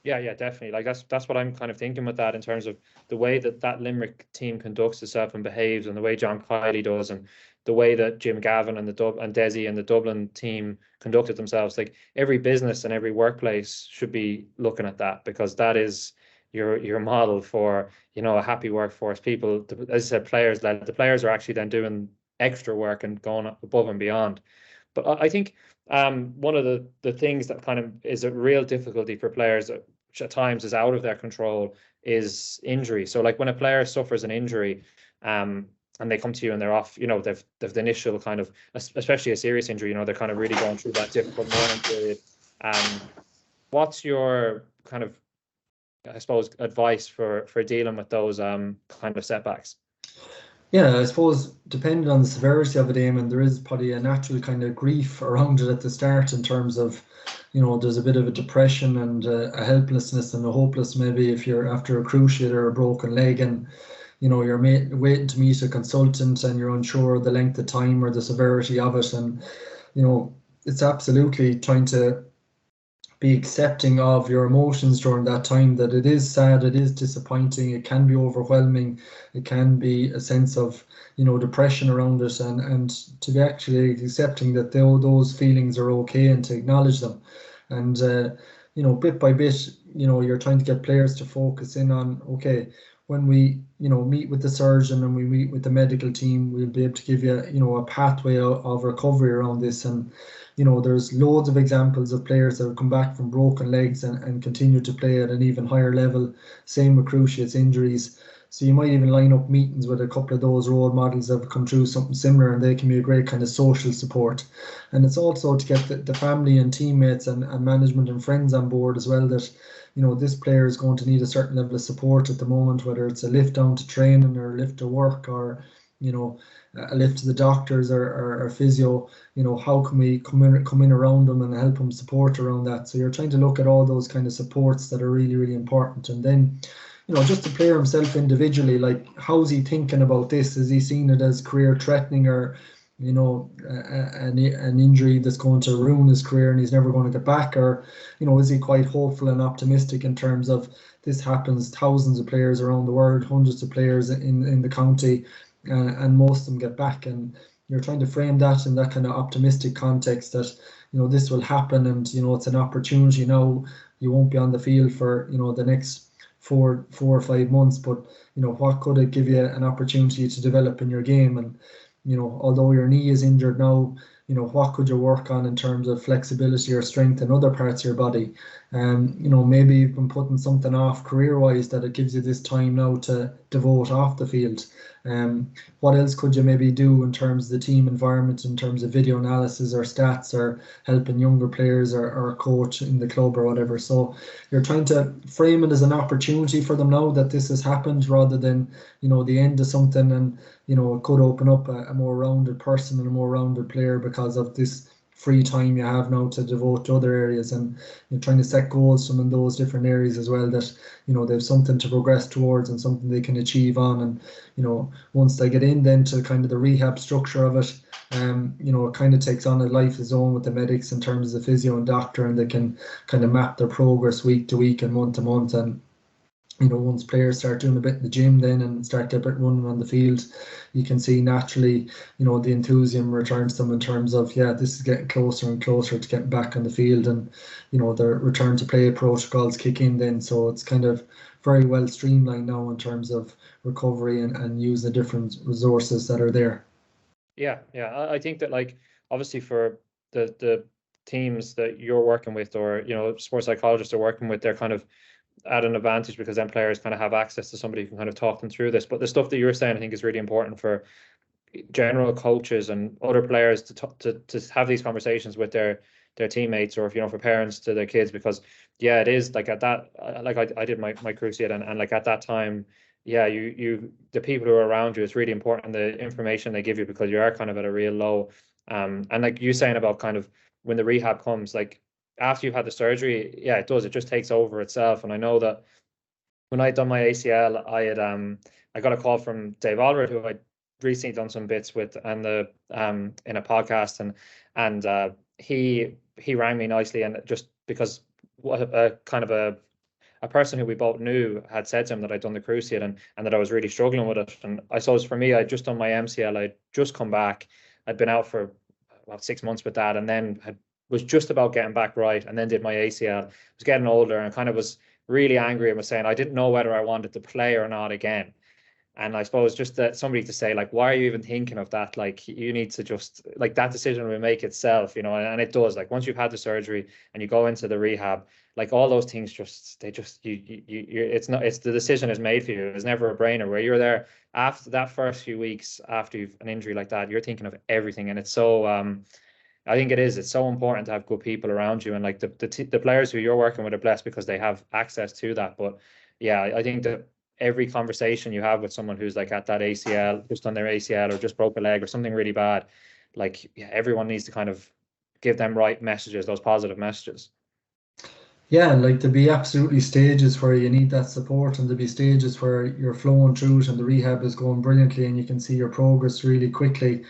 Speaker 3: Yeah, definitely. Like that's what I'm kind of thinking with that, in terms of the way that Limerick team conducts itself and behaves, and the way John Kiely does, and the way that Jim Gavin and Desi and the Dublin team conducted themselves. Like every business and every workplace should be looking at that, because that is your model for a happy workforce. People, as I said, players led. The players are actually then doing extra work and going above and beyond. But I think one of the things that kind of is a real difficulty for players, which at times is out of their control, is injury. So like when a player suffers an injury, and they come to you and they're off, they've the initial kind of, especially a serious injury, they're kind of really going through that difficult mourning period. What's your kind of, I suppose, advice for dealing with those kind of setbacks?
Speaker 2: Yeah, I suppose depending on the severity of it, Eamon, there is probably a natural kind of grief around it at the start, in terms of, there's a bit of a depression and a helplessness and a hopeless, maybe if you're after a cruciate or a broken leg, and you're waiting to meet a consultant and you're unsure of the length of time or the severity of it. And it's absolutely trying to be accepting of your emotions during that time, that it is sad, it is disappointing, it can be overwhelming, it can be a sense of depression around it, and to be actually accepting that those feelings are okay, and to acknowledge them. And bit by bit, you're trying to get players to focus in on, okay, when we meet with the surgeon and we meet with the medical team, we'll be able to give you a pathway of recovery around this. And there's loads of examples of players that have come back from broken legs and continue to play at an even higher level. Same with cruciates injuries. So you might even line up meetings with a couple of those role models that have come through something similar, and they can be a great kind of social support. And it's also to get the family and teammates and management and friends on board as well, that this player is going to need a certain level of support at the moment, whether it's a lift down to training or a lift to work, or a lift to the doctors or physio. How can we come in around them and help them support around that? So you're trying to look at all those kind of supports that are really, really important. And then just the player himself individually, like, how's he thinking about this? Is he seeing it as career threatening, or an injury that's going to ruin his career and he's never going to get back? Or is he quite hopeful and optimistic in terms of, this happens thousands of players around the world, hundreds of players in the county, and most of them get back? And you're trying to frame that in that kind of optimistic context, that this will happen, and it's an opportunity. Now you won't be on the field for the next four or 5 months, but what could it give you an opportunity to develop in your game? And although your knee is injured now, what could you work on in terms of flexibility or strength in other parts of your body? Maybe you've been putting something off career-wise that it gives you this time now to devote off the field. What else could you maybe do in terms of the team environment, in terms of video analysis or stats, or helping younger players, or a coach in the club or whatever? So you're trying to frame it as an opportunity for them now that this has happened, rather than the end of something, and it could open up a more rounded person and a more rounded player because of this free time you have now to devote to other areas. And you're trying to set goals from in those different areas as well, that they have something to progress towards and something they can achieve on. And once they get in then to kind of the rehab structure of it, it kind of takes on a life of its own with the medics in terms of the physio and doctor, and they can kind of map their progress week to week and month to month. And once players start doing a bit in the gym then and start get a bit running on the field, you can see naturally, the enthusiasm returns to them in terms of, this is getting closer and closer to getting back on the field, and, the return to play protocols kick in then. So it's kind of very well streamlined now in terms of recovery and use the different resources that are there.
Speaker 3: Yeah. I think that, like, obviously for the teams that you're working with, or, sports psychologists are working with, they're kind of at an advantage because then players kind of have access to somebody who can kind of talk them through this. But the stuff that you're saying, I think, is really important for general coaches and other players to have these conversations with their teammates, or for parents to their kids, because it is like at that, like I did my cruciate, and like at that time, you the people who are around you, it's really important, the information they give you, because you are kind of at a real low. And like you saying about kind of when the rehab comes, like after you've had the surgery, it does, it just takes over itself. And I know that when I'd done my ACL, I got a call from Dave Allred, who I'd recently done some bits with, and in a podcast, and he rang me nicely, and just because what a kind of a person who we both knew had said to him that I'd done the cruciate, and that I was really struggling with it. And I suppose for me, I'd just done my MCL, I'd just come back, I'd been out for about 6 months with that, and then was just about getting back right, and then did my ACL. I was getting older and kind of was really angry, and was saying I didn't know whether I wanted to play or not again. And I suppose just that somebody to say, like, why are you even thinking of that? Like, you need to just, like, that decision will make itself, and it does. Like, once you've had the surgery and you go into the rehab, like, all those things it's the decision is made for you. It's never a brainer. Where you're there after that first few weeks after you've an injury like that, you're thinking of everything. And it's so I think it's so important to have good people around you, and like the players who you're working with are blessed because they have access to that. But I think that every conversation you have with someone who's like at that ACL, just on their ACL, or just broke a leg or something really bad, like everyone needs to kind of give them right messages, those positive messages.
Speaker 2: Yeah, like there'll be absolutely stages where you need that support, and there'll be stages where you're flowing through it and the rehab is going brilliantly and you can see your progress really quickly.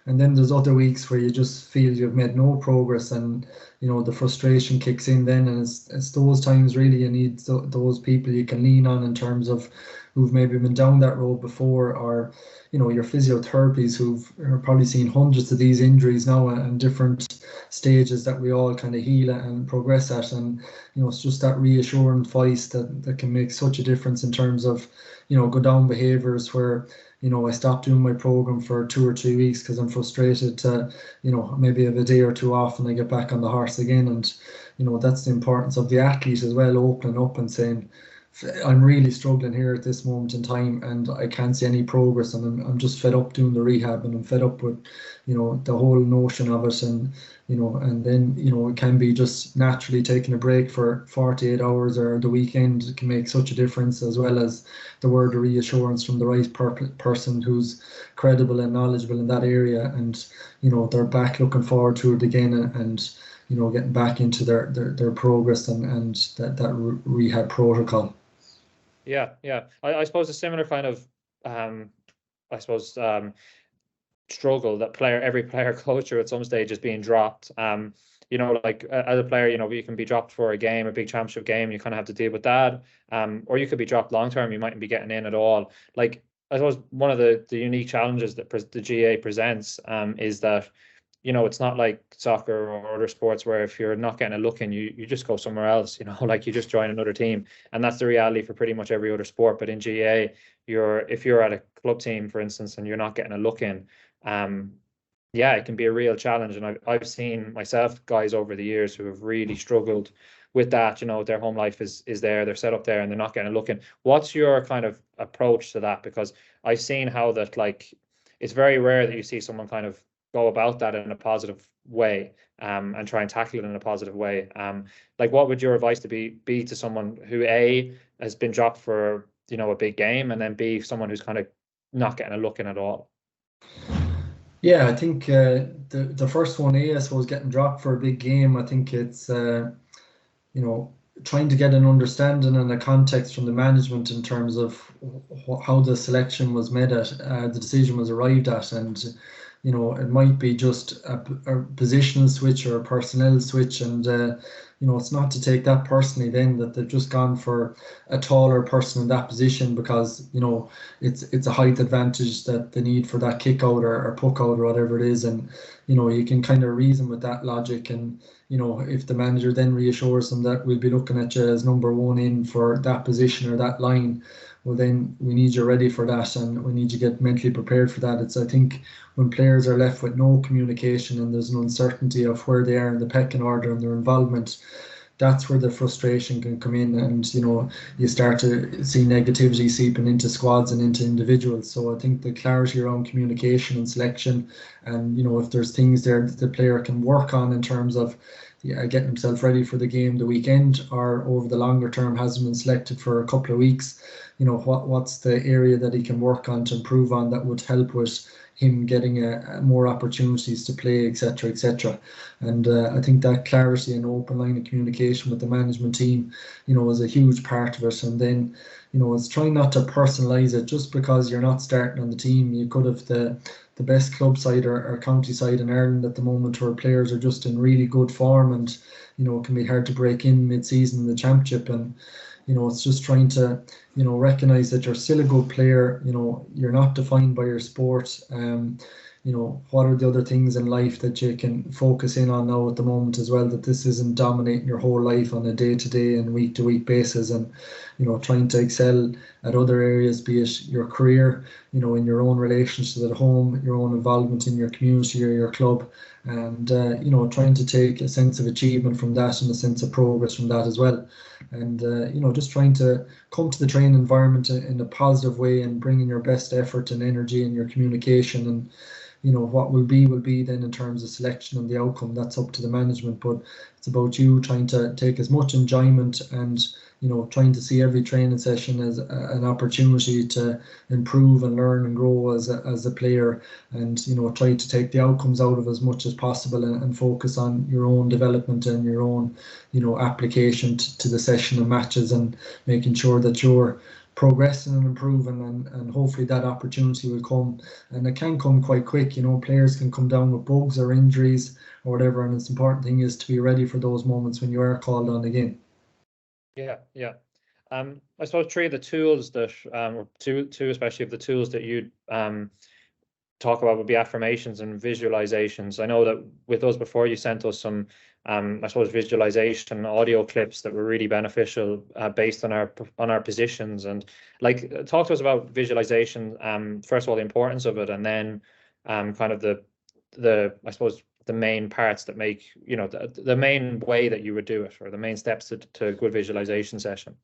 Speaker 2: And then there's other weeks where you just feel you've made no progress, and the frustration kicks in then. And it's those times really you need those people you can lean on in terms of who've maybe been down that road before, or your physiotherapies who've probably seen hundreds of these injuries now and different stages that we all kind of heal and progress at. And it's just that reassuring voice that can make such a difference in terms of go down behaviors where I stopped doing my program for 2 or 3 weeks because I'm frustrated to, maybe have a day or two off and I get back on the horse again. And, that's the importance of the athlete as well, opening up and saying, I'm really struggling here at this moment in time and I can't see any progress, and I'm just fed up doing the rehab, and I'm fed up with, the whole notion of it. And, and then, it can be just naturally taking a break for 48 hours or the weekend. It can make such a difference, as well as the word of reassurance from the right person who's credible and knowledgeable in that area. And, they're back looking forward to it again, and, getting back into their progress and that rehab protocol.
Speaker 3: Yeah. I suppose a similar kind of struggle that every player goes through at some stage is being dropped. Like as a player, you can be dropped for a game, a big championship game, you kind of have to deal with that. Or you could be dropped long term, you mightn't be getting in at all. Like, I suppose one of the unique challenges that the GAA presents is that it's not like soccer or other sports where if you're not getting a look in, you just go somewhere else, like you just join another team. And that's the reality for pretty much every other sport. But in GAA, if you're at a club team, for instance, and you're not getting a look in, it can be a real challenge. And I've seen myself guys over the years who have really struggled with that, their home life is there, they're set up there, and they're not getting a look in. What's your kind of approach to that? Because I've seen how that, like, it's very rare that you see someone kind of go about that in a positive way, and try and tackle it in a positive way. Like, what would your advice to be to someone who A, has been dropped for a big game, and then B, someone who's kind of not getting a look in at all?
Speaker 2: Yeah, I think the first one, I suppose, getting dropped for a big game. I think it's trying to get an understanding and a context from the management in terms of how the selection was made at, the decision was arrived at, and it might be just a positional switch or a personnel switch, and it's not to take that personally then that they've just gone for a taller person in that position because it's a height advantage that they need for that kick out or puck out or whatever it is, and you can kind of reason with that logic, and if the manager then reassures them that we'll be looking at you as number one in for that position or that line, well then we need you ready for that, and we need you to get mentally prepared for that. I think when players are left with no communication and there's an uncertainty of where they are in the pecking order and their involvement, that's where the frustration can come in, and you start to see negativity seeping into squads and into individuals. So I think the clarity around communication and selection, and if there's things there that the player can work on in terms of getting himself ready for the game the weekend or over the longer term, hasn't been selected for a couple of weeks, what's the area that he can work on to improve on that would help with him getting more opportunities to play, etc., etc. And I think that clarity and open line of communication with the management team, is a huge part of it. And then, it's trying not to personalise it just because you're not starting on the team. You could have the best club side or county side in Ireland at the moment, where players are just in really good form, and it can be hard to break in mid-season in the championship. And it's just trying to recognise that you're still a good player. You're not defined by your sport. What are the other things in life that you can focus in on now at the moment as well, that this isn't dominating your whole life on a day-to-day and week-to-week basis, and trying to excel at other areas, be it your career, in your own relationships at home, your own involvement in your community or your club, and trying to take a sense of achievement from that and a sense of progress from that as well, and just trying to come to the training environment in a positive way and bring in your best effort and energy in your communication. And what will be then in terms of selection and the outcome, that's up to the management, but it's about you trying to take as much enjoyment and trying to see every training session as an opportunity to improve and learn and grow as a player, and try to take the outcomes out of as much as possible, and focus on your own development and your own application to the session and matches, and making sure that you're progressing and improving, and hopefully that opportunity will come, and it can come quite quick. Players can come down with bugs or injuries or whatever, and it's important thing is to be ready for those moments when you are called on again.
Speaker 3: Yeah. I suppose three of the tools that two especially of the tools that you talk about would be affirmations and visualizations. I know that with us before, you sent us some I suppose visualization audio clips that were really beneficial based on our positions. And like, talk to us about visualization, first of all, the importance of it, and then kind of the I suppose the main parts that make the main way that you would do it, or the main steps to a good visualization session.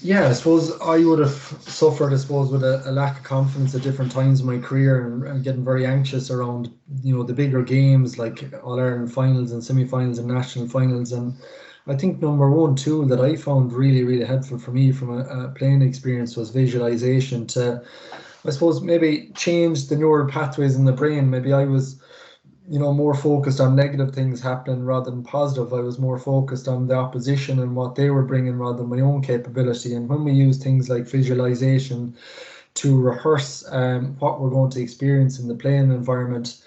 Speaker 2: Yeah, I suppose I would have suffered, with a lack of confidence at different times in my career, and getting very anxious around, the bigger games like All-Ireland finals and semi-finals and national finals. And I think number one tool that I found really, really helpful for me from a playing experience was visualization, to, I suppose, maybe change the neural pathways in the brain. Maybe I was more focused on negative things happening rather than positive. I was more focused on the opposition and what they were bringing rather than my own capability. And when we use things like visualization to rehearse what we're going to experience in the playing environment,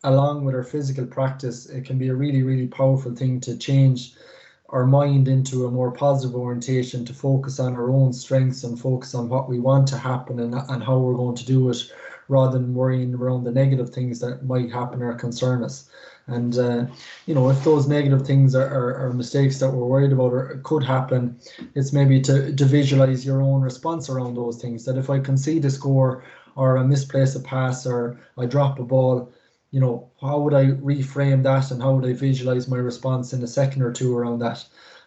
Speaker 2: along with our physical practice, it can be a really, really powerful thing to change our mind into a more positive orientation, to focus on our own strengths and focus on what we want to happen and how we're going to do it, rather than worrying around the negative things that might happen or concern us. And if those negative things are mistakes that we're worried about or could happen, it's maybe to visualize your own response around those things. That if I concede a score, or I misplace a pass, or I drop a ball, how would I reframe that, and how would I visualize my response in a second or two around that?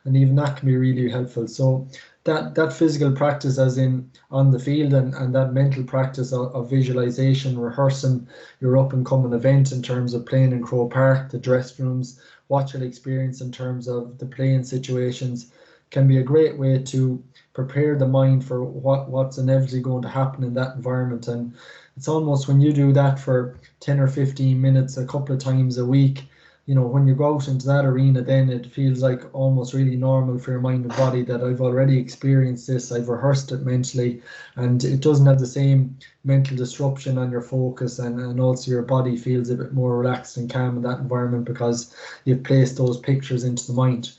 Speaker 2: and even that can be really helpful. So that physical practice, as in on the field, and that mental practice of visualization, rehearsing your up and coming event in terms of playing in Crow Park, the dress rooms, what you'll experience in terms of the playing situations, can be a great way to prepare the mind for what's inevitably going to happen in that environment. And it's almost, when you do that for 10 or 15 minutes a couple of times a week, when you go out into that arena, then it feels like almost really normal for your mind and body that I've already experienced this, I've rehearsed it mentally, and it doesn't have the same mental disruption on your focus, and also your body feels a bit more relaxed and calm in that environment because you've placed those pictures into the mind.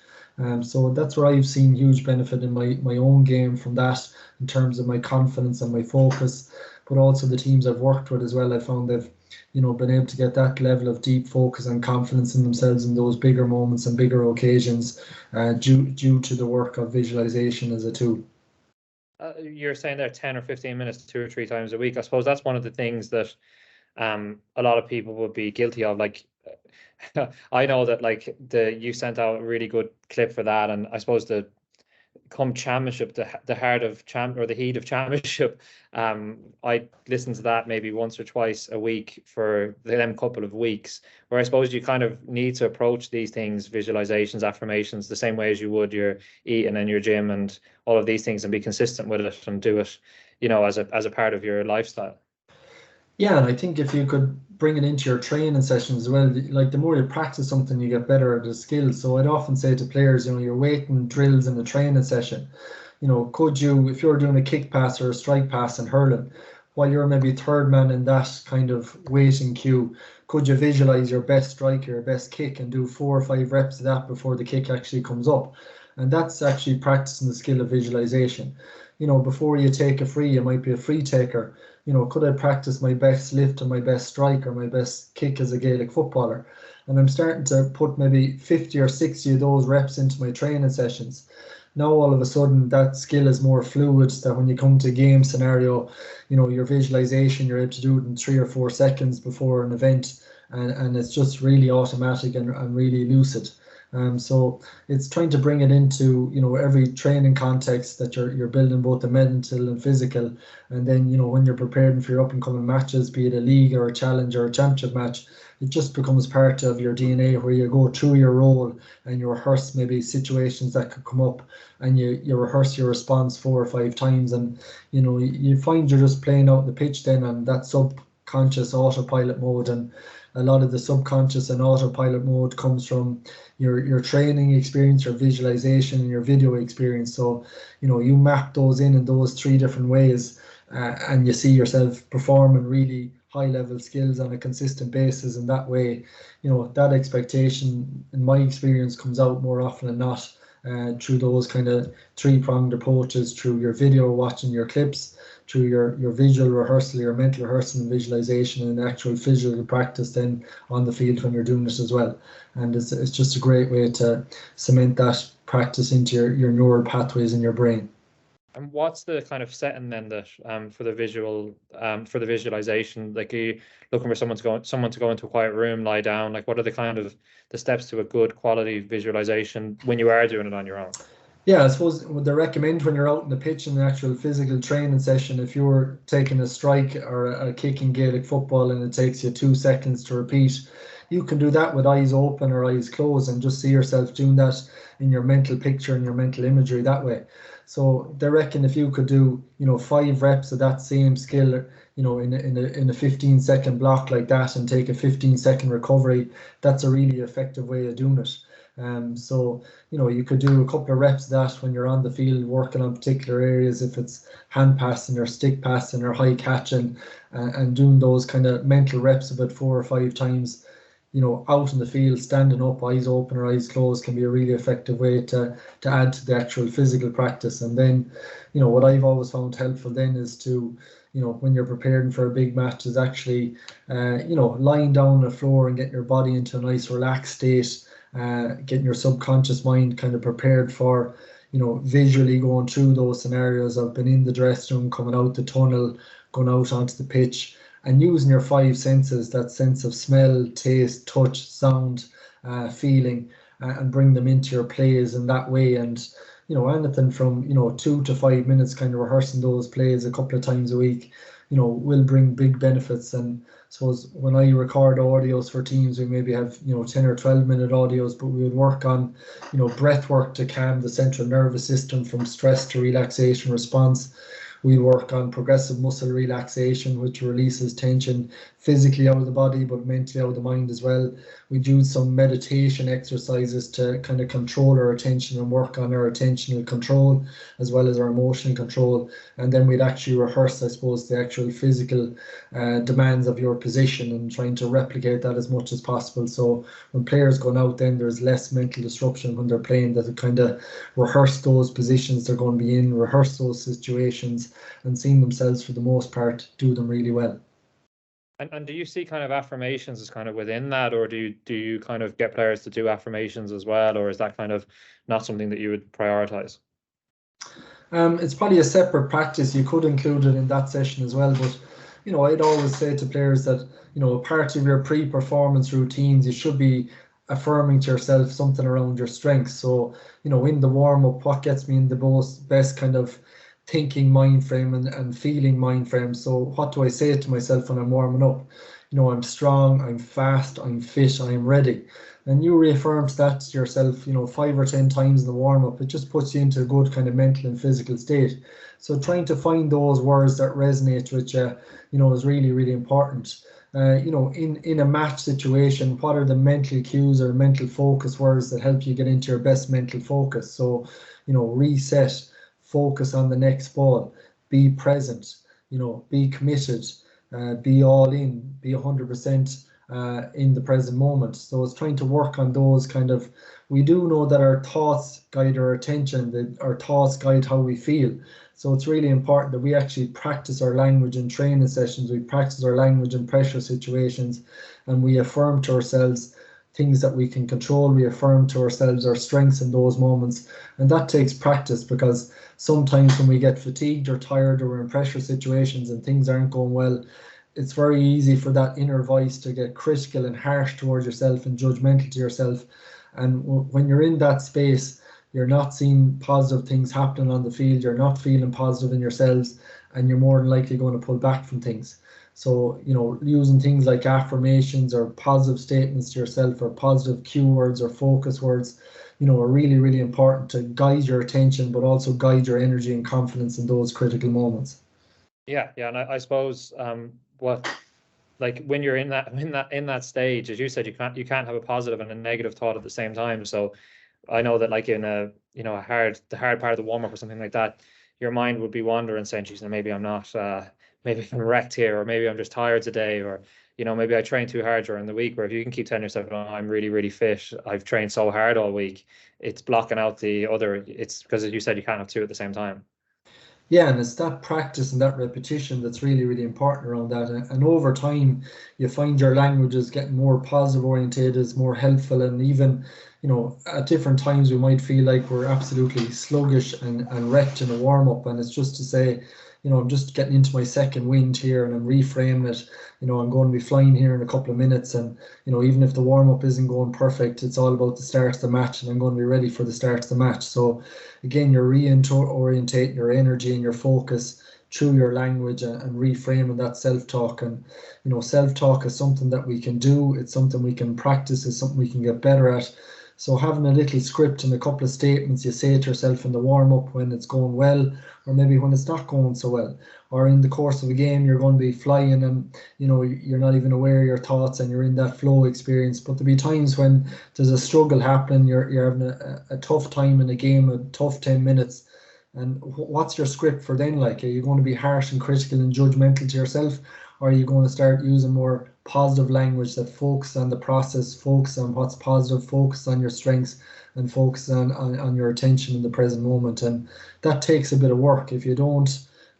Speaker 2: So that's where I've seen huge benefit in my own game from that, in terms of my confidence and my focus, but also the teams I've worked with as well. I found they've been able to get that level of deep focus and confidence in themselves in those bigger moments and bigger occasions, due to the work of visualization as a tool.
Speaker 3: You're saying there 10 or 15 minutes 2 or 3 times a week. I suppose that's one of the things that a lot of people would be guilty of. Like, I know that, like, you sent out a really good clip for that, and I suppose come championship, the heart of or the heat of championship, I listen to that maybe once or twice a week for them couple of weeks, where I suppose you kind of need to approach these things, visualizations, affirmations, the same way as you would your eating and your gym and all of these things, and be consistent with it and do it, as a part of your lifestyle.
Speaker 2: Yeah, and I think if you could bring it into your training sessions as well, like the more you practice something, you get better at the skill. So I'd often say to players, your weighting drills in a training session, could you, if you're doing a kick pass or a strike pass and hurling, while you're maybe third man in that kind of waiting queue, could you visualize your best strike, your best kick, and do 4 or 5 reps of that before the kick actually comes up? And that's actually practicing the skill of visualization. Before you take a free, you might be a free taker. Could I practice my best lift and my best strike or my best kick as a Gaelic footballer? And I'm starting to put maybe 50 or 60 of those reps into my training sessions. Now all of a sudden that skill is more fluid, that when you come to a game scenario, your visualization, you're able to do it in 3 or 4 seconds before an event, and it's just really automatic and really lucid. So it's trying to bring it into every training context that you're building, both the mental and physical, and then when you're preparing for your up and coming matches, be it a league or a challenge or a championship match, it just becomes part of your DNA, where you go through your role and you rehearse maybe situations that could come up, and you rehearse your response 4 or 5 times, and you find you're just playing out the pitch then on that subconscious autopilot mode. And a lot of the subconscious and autopilot mode comes from your training experience, your visualization, and your video experience. So you map those in those 3 different ways, and you see yourself performing really high level skills on a consistent basis. And that way, that expectation, in my experience, comes out more often than not, through those kind of 3-pronged approaches, through your video, watching your clips, through your visual rehearsal, your mental rehearsal and visualization, and actual physical practice then on the field when you're doing it as well. And it's just a great way to cement that practice into your neural pathways in your brain.
Speaker 3: And what's the kind of setting then that for the visualization? Like, are you looking for someone to go into a quiet room, lie down? Like, what are the kind of the steps to a good quality visualization when you are doing it on your own?
Speaker 2: Yeah, I suppose what they recommend when you're out in the pitch in the actual physical training session, if you're taking a strike or a kick in Gaelic football and it takes you 2 seconds to repeat, you can do that with eyes open or eyes closed, and just see yourself doing that in your mental picture and your mental imagery that way. So they reckon if you could do 5 reps of that same skill in a 15-second block like that, and take a 15-second recovery, that's a really effective way of doing it. So you could do a couple of reps of that when you're on the field working on particular areas, if it's hand passing or stick passing or high catching, and doing those kind of mental reps about 4 or 5 times out in the field, standing up, eyes open or eyes closed, can be a really effective way to add to the actual physical practice. And then what I've always found helpful then is to when you're preparing for a big match, is actually lying down on the floor and getting your body into a nice relaxed state, getting your subconscious mind kind of prepared for visually going through those scenarios of being in the dressing room, coming out the tunnel, going out onto the pitch, and using your 5 senses, that sense of smell, taste, touch, sound, feeling, and bring them into your plays in that way. And anything from 2 to 5 minutes kind of rehearsing those plays a couple of times a week will bring big benefits. And I suppose when I record audios for teams, we maybe have 10 or 12-minute audios, but we would work on breath work to calm the central nervous system from stress to relaxation response. We work on progressive muscle relaxation, which releases tension physically out of the body, but mentally out of the mind as well. We do some meditation exercises to kind of control our attention and work on our attentional control as well as our emotional control. And then we'd actually rehearse, I suppose, the actual physical demands of your position and trying to replicate that as much as possible. So when players going out, then there's less mental disruption when they're playing, that they kind of rehearse those positions they're going to be in, rehearse those situations, and seeing themselves for the most part do them really well.
Speaker 3: And do you see kind of affirmations as kind of within that, or do you kind of get players to do affirmations as well, or is that kind of not something that you would prioritize?
Speaker 2: It's probably a separate practice. You could include it in that session as well, but I'd always say to players that part of your pre-performance routines, you should be affirming to yourself something around your strengths. So in the warm-up, what gets me in the best kind of thinking mind frame and feeling mind frame. So what do I say to myself when I'm warming up? I'm strong, I'm fast, I'm fit, I'm ready. And you reaffirm that to yourself 5 or 10 times in the warm-up. It just puts you into a good kind of mental and physical state. So trying to find those words that resonate with you is really, really important. In a match situation, what are the mental cues or mental focus words that help you get into your best mental focus? So reset, focus on the next ball, be present, be committed, be all in, be 100% in the present moment. So it's trying to work on those kind of, we do know that our thoughts guide our attention, that our thoughts guide how we feel. So it's really important that we actually practice our language in training sessions, we practice our language in pressure situations, and we affirm to ourselves things that we can control. We affirm to ourselves our strengths in those moments. And that takes practice, because sometimes when we get fatigued or tired or we're in pressure situations and things aren't going well, it's very easy for that inner voice to get critical and harsh towards yourself and judgmental to yourself. And when you're in that space, you're not seeing positive things happening on the field, you're not feeling positive in yourselves, and you're more than likely going to pull back from things. So, using things like affirmations or positive statements to yourself or positive cue words or focus words, are really, really important to guide your attention, but also guide your energy and confidence in those critical moments.
Speaker 3: Yeah, and I suppose when you're in that stage, as you said, you can't have a positive and a negative thought at the same time. So I know that like in the hard part of the warm up or something like that, your mind would be wandering, saying, geez, maybe I'm not, maybe I'm wrecked here, or maybe I'm just tired today, or maybe I trained too hard during the week. Where if you can keep telling yourself, oh, I'm really, really fit, I've trained so hard all week, it's blocking out the other. It's because, as you said, you can't have two at the same time.
Speaker 2: Yeah, and it's that practice and that repetition that's really, really important around that. And over time, you find your language is getting more positive oriented, is more helpful. And even, at different times, we might feel like we're absolutely sluggish and wrecked in a warm up. And it's just to say, I'm just getting into my second wind here and I'm reframing it. I'm going to be flying here in a couple of minutes. And, even if the warm up isn't going perfect, it's all about the start of the match and I'm going to be ready for the start of the match. So again, you're reorientating your energy and your focus through your language and reframing that self-talk. And, self-talk is something that we can do. It's something we can practice. It's something we can get better at. So having a little script and a couple of statements you say to yourself in the warm-up when it's going well, or maybe when it's not going so well, or in the course of a game you're going to be flying and you're not even aware of your thoughts and you're in that flow experience. But there'll be times when there's a struggle happening, you're having a tough time in a game, a tough 10 minutes. And what's your script for then? Like, are you going to be harsh and critical and judgmental to yourself? Or are you going to start using more positive language that focus on the process, focus on what's positive, focus on your strengths, and focus on your attention in the present moment? And that takes a bit of work. If you don't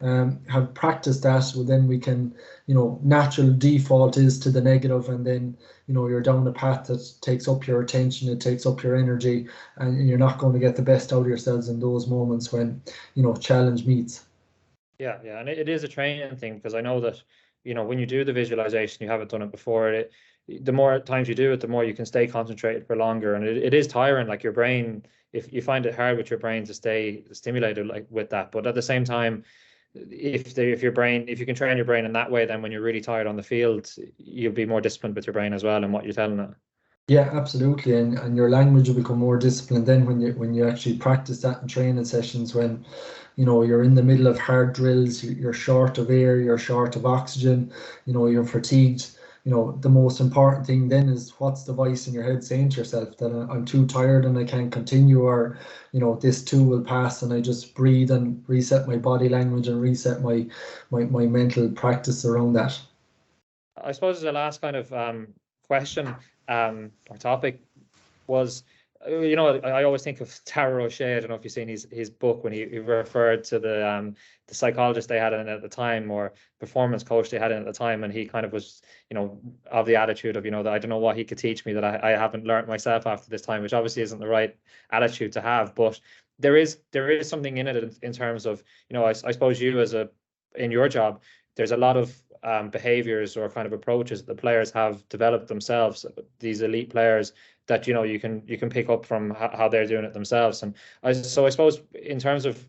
Speaker 2: have practiced that, well, then we can, natural default is to the negative, and then you're down a path that takes up your attention, it takes up your energy, and you're not going to get the best out of yourselves in those moments when challenge meets.
Speaker 3: Yeah, and it is a training thing, because I know that you know, when you do the visualization, you haven't done it before, the more times you do it, the more you can stay concentrated for longer. And it is tiring, like your brain, if you find it hard with your brain to stay stimulated like with that. But at the same time, if you can train your brain in that way, then when you're really tired on the field, you'll be more disciplined with your brain as well and what you're telling it.
Speaker 2: Yeah, absolutely, and your language will become more disciplined then when you actually practice that in training sessions. When you're in the middle of hard drills, you're short of air, you're short of oxygen, you're fatigued. The most important thing then is, what's the voice in your head saying to yourself? That I'm too tired and I can't continue, or this too will pass, and I just breathe and reset my body language and reset my mental practice around that.
Speaker 3: I suppose the last kind of question or topic was, I always think of Tara O'Shea. I don't know if you've seen his book, when he referred to the psychologist they had in at the time, or performance coach they had in at the time, and he kind of was, of the attitude of, that I don't know what he could teach me that I haven't learned myself after this time, which obviously isn't the right attitude to have. But there is something in it in terms of, I suppose you in your job, there's a lot of behaviors or kind of approaches that the players have developed themselves, these elite players, that you can pick up from how they're doing it themselves. And so I suppose in terms of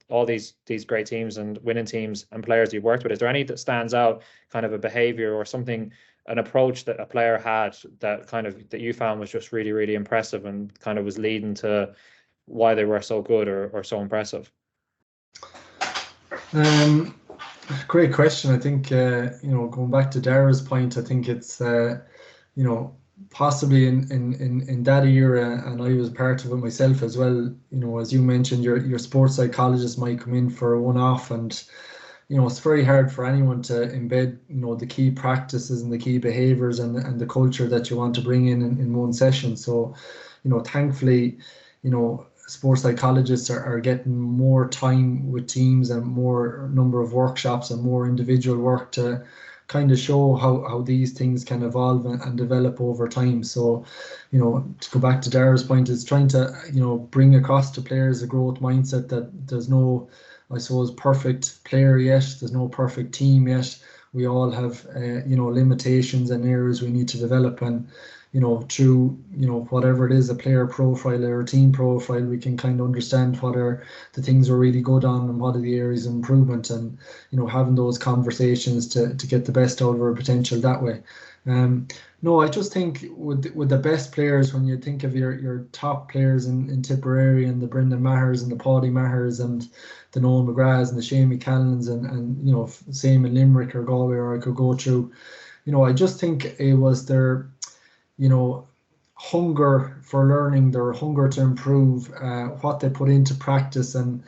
Speaker 3: all these great teams and winning teams and players you've worked with, is there any that stands out, kind of a behavior or something, an approach that a player had that you found was just really, really impressive and kind of was leading to why they were so good or so impressive?
Speaker 2: Great question. I think going back to Dara's point, I think it's possibly in that era, and I was part of it myself as well. As you mentioned, your sports psychologist might come in for a one-off, and it's very hard for anyone to embed the key practices and the key behaviors and the culture that you want to bring in one session. So thankfully sports psychologists are getting more time with teams and more number of workshops and more individual work to kind of show how these things can evolve and develop over time. So, to go back to Dara's point, is trying to, bring across to players a growth mindset that there's no, I suppose, perfect player yet. There's no perfect team yet. We all have, limitations and areas we need to develop, and through whatever it is, a player profile or a team profile, we can kind of understand what are the things we're really good on and what are the areas of improvement, and having those conversations to get the best out of our potential that way. No, I just think with the best players, when you think of your top players in Tipperary, and the Brendan Mahers and the Paddy Mahers and the Noel McGraths and the Shane McCallans and same in Limerick or Galway, or I could go through, I just think it was their hunger for learning, their hunger to improve, what they put into practice. And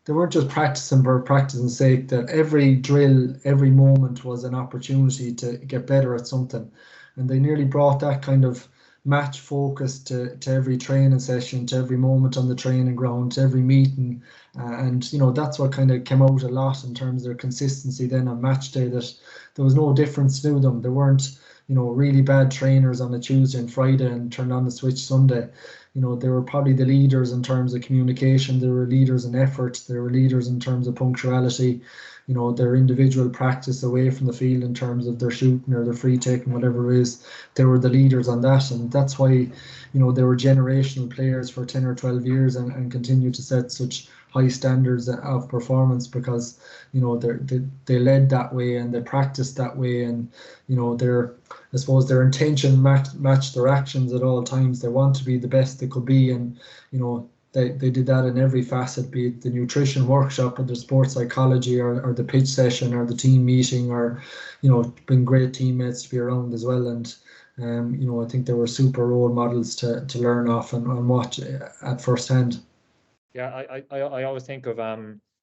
Speaker 2: they weren't just practicing for practicing's sake, that every drill, every moment was an opportunity to get better at something. And they nearly brought that kind of match focus to every training session, to every moment on the training ground, to every meeting. And that's what kind of came out a lot in terms of their consistency then on match day, that there was no difference to them. There weren't really bad trainers on a Tuesday and Friday and turned on the switch Sunday. They were probably the leaders in terms of communication. They were leaders in effort. They were leaders in terms of punctuality. Their individual practice away from the field in terms of their shooting or their free taking, whatever it is. They were the leaders on that, and that's why they were generational players for 10 or 12 years and continue to set such high standards of performance, because they led that way and they practiced that way, and I suppose their intention matched their actions at all times. They want to be the best they could be, and they did that in every facet, be it the nutrition workshop or the sports psychology or the pitch session or the team meeting, or being great teammates to be around as well. And I think they were super role models to learn off and watch at first hand.
Speaker 3: Yeah, I always think of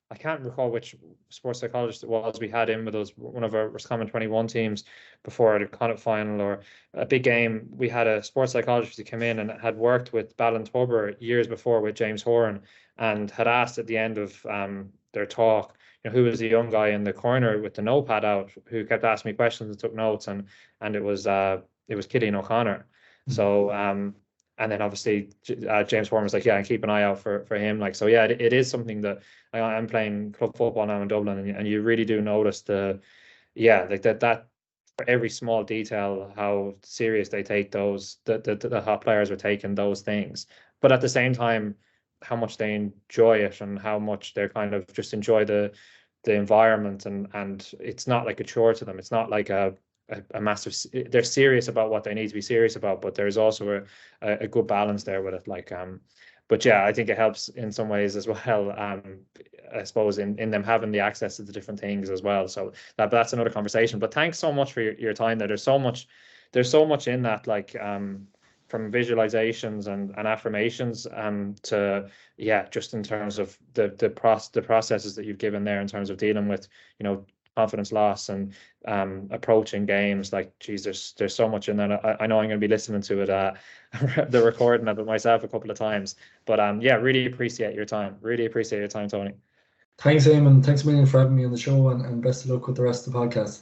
Speaker 3: I can't recall which sports psychologist it was we had in with us, one of our Roscommon 21 teams before the Connacht final or a big game. We had a sports psychologist who came in and had worked with Ballintober years before with James Horan, and had asked at the end of their talk, who was the young guy in the corner with the notepad out who kept asking me questions and took notes, and it was Kiely O'Connor. So and then obviously James Horan was like, yeah, and keep an eye out for him. Like, so yeah, it is something that I'm playing club football now in Dublin, and you really do notice the yeah, like that for every small detail, how serious they take those, the top players are taking those things, but at the same time, how much they enjoy it and how much they're kind of just enjoy the environment, and it's not like a chore to them. It's not like a massive. They're serious about what they need to be serious about, but there's also a good balance there with it. Like but yeah, I think it helps in some ways as well. I suppose in them having the access to the different things as well. So that's another conversation. But thanks so much for your time there. There's so much in that, like from visualizations and affirmations to yeah, just in terms of the processes that you've given there in terms of dealing with, you know, confidence loss and approaching games. Like, geez, there's so much in that. I know I'm going to be listening to it, the recording of it myself a couple of times. But yeah, really appreciate your time. Really appreciate your time, Tony.
Speaker 2: Thanks, Eamon. Thanks a million for having me on the show, and best of luck with the rest of the podcast.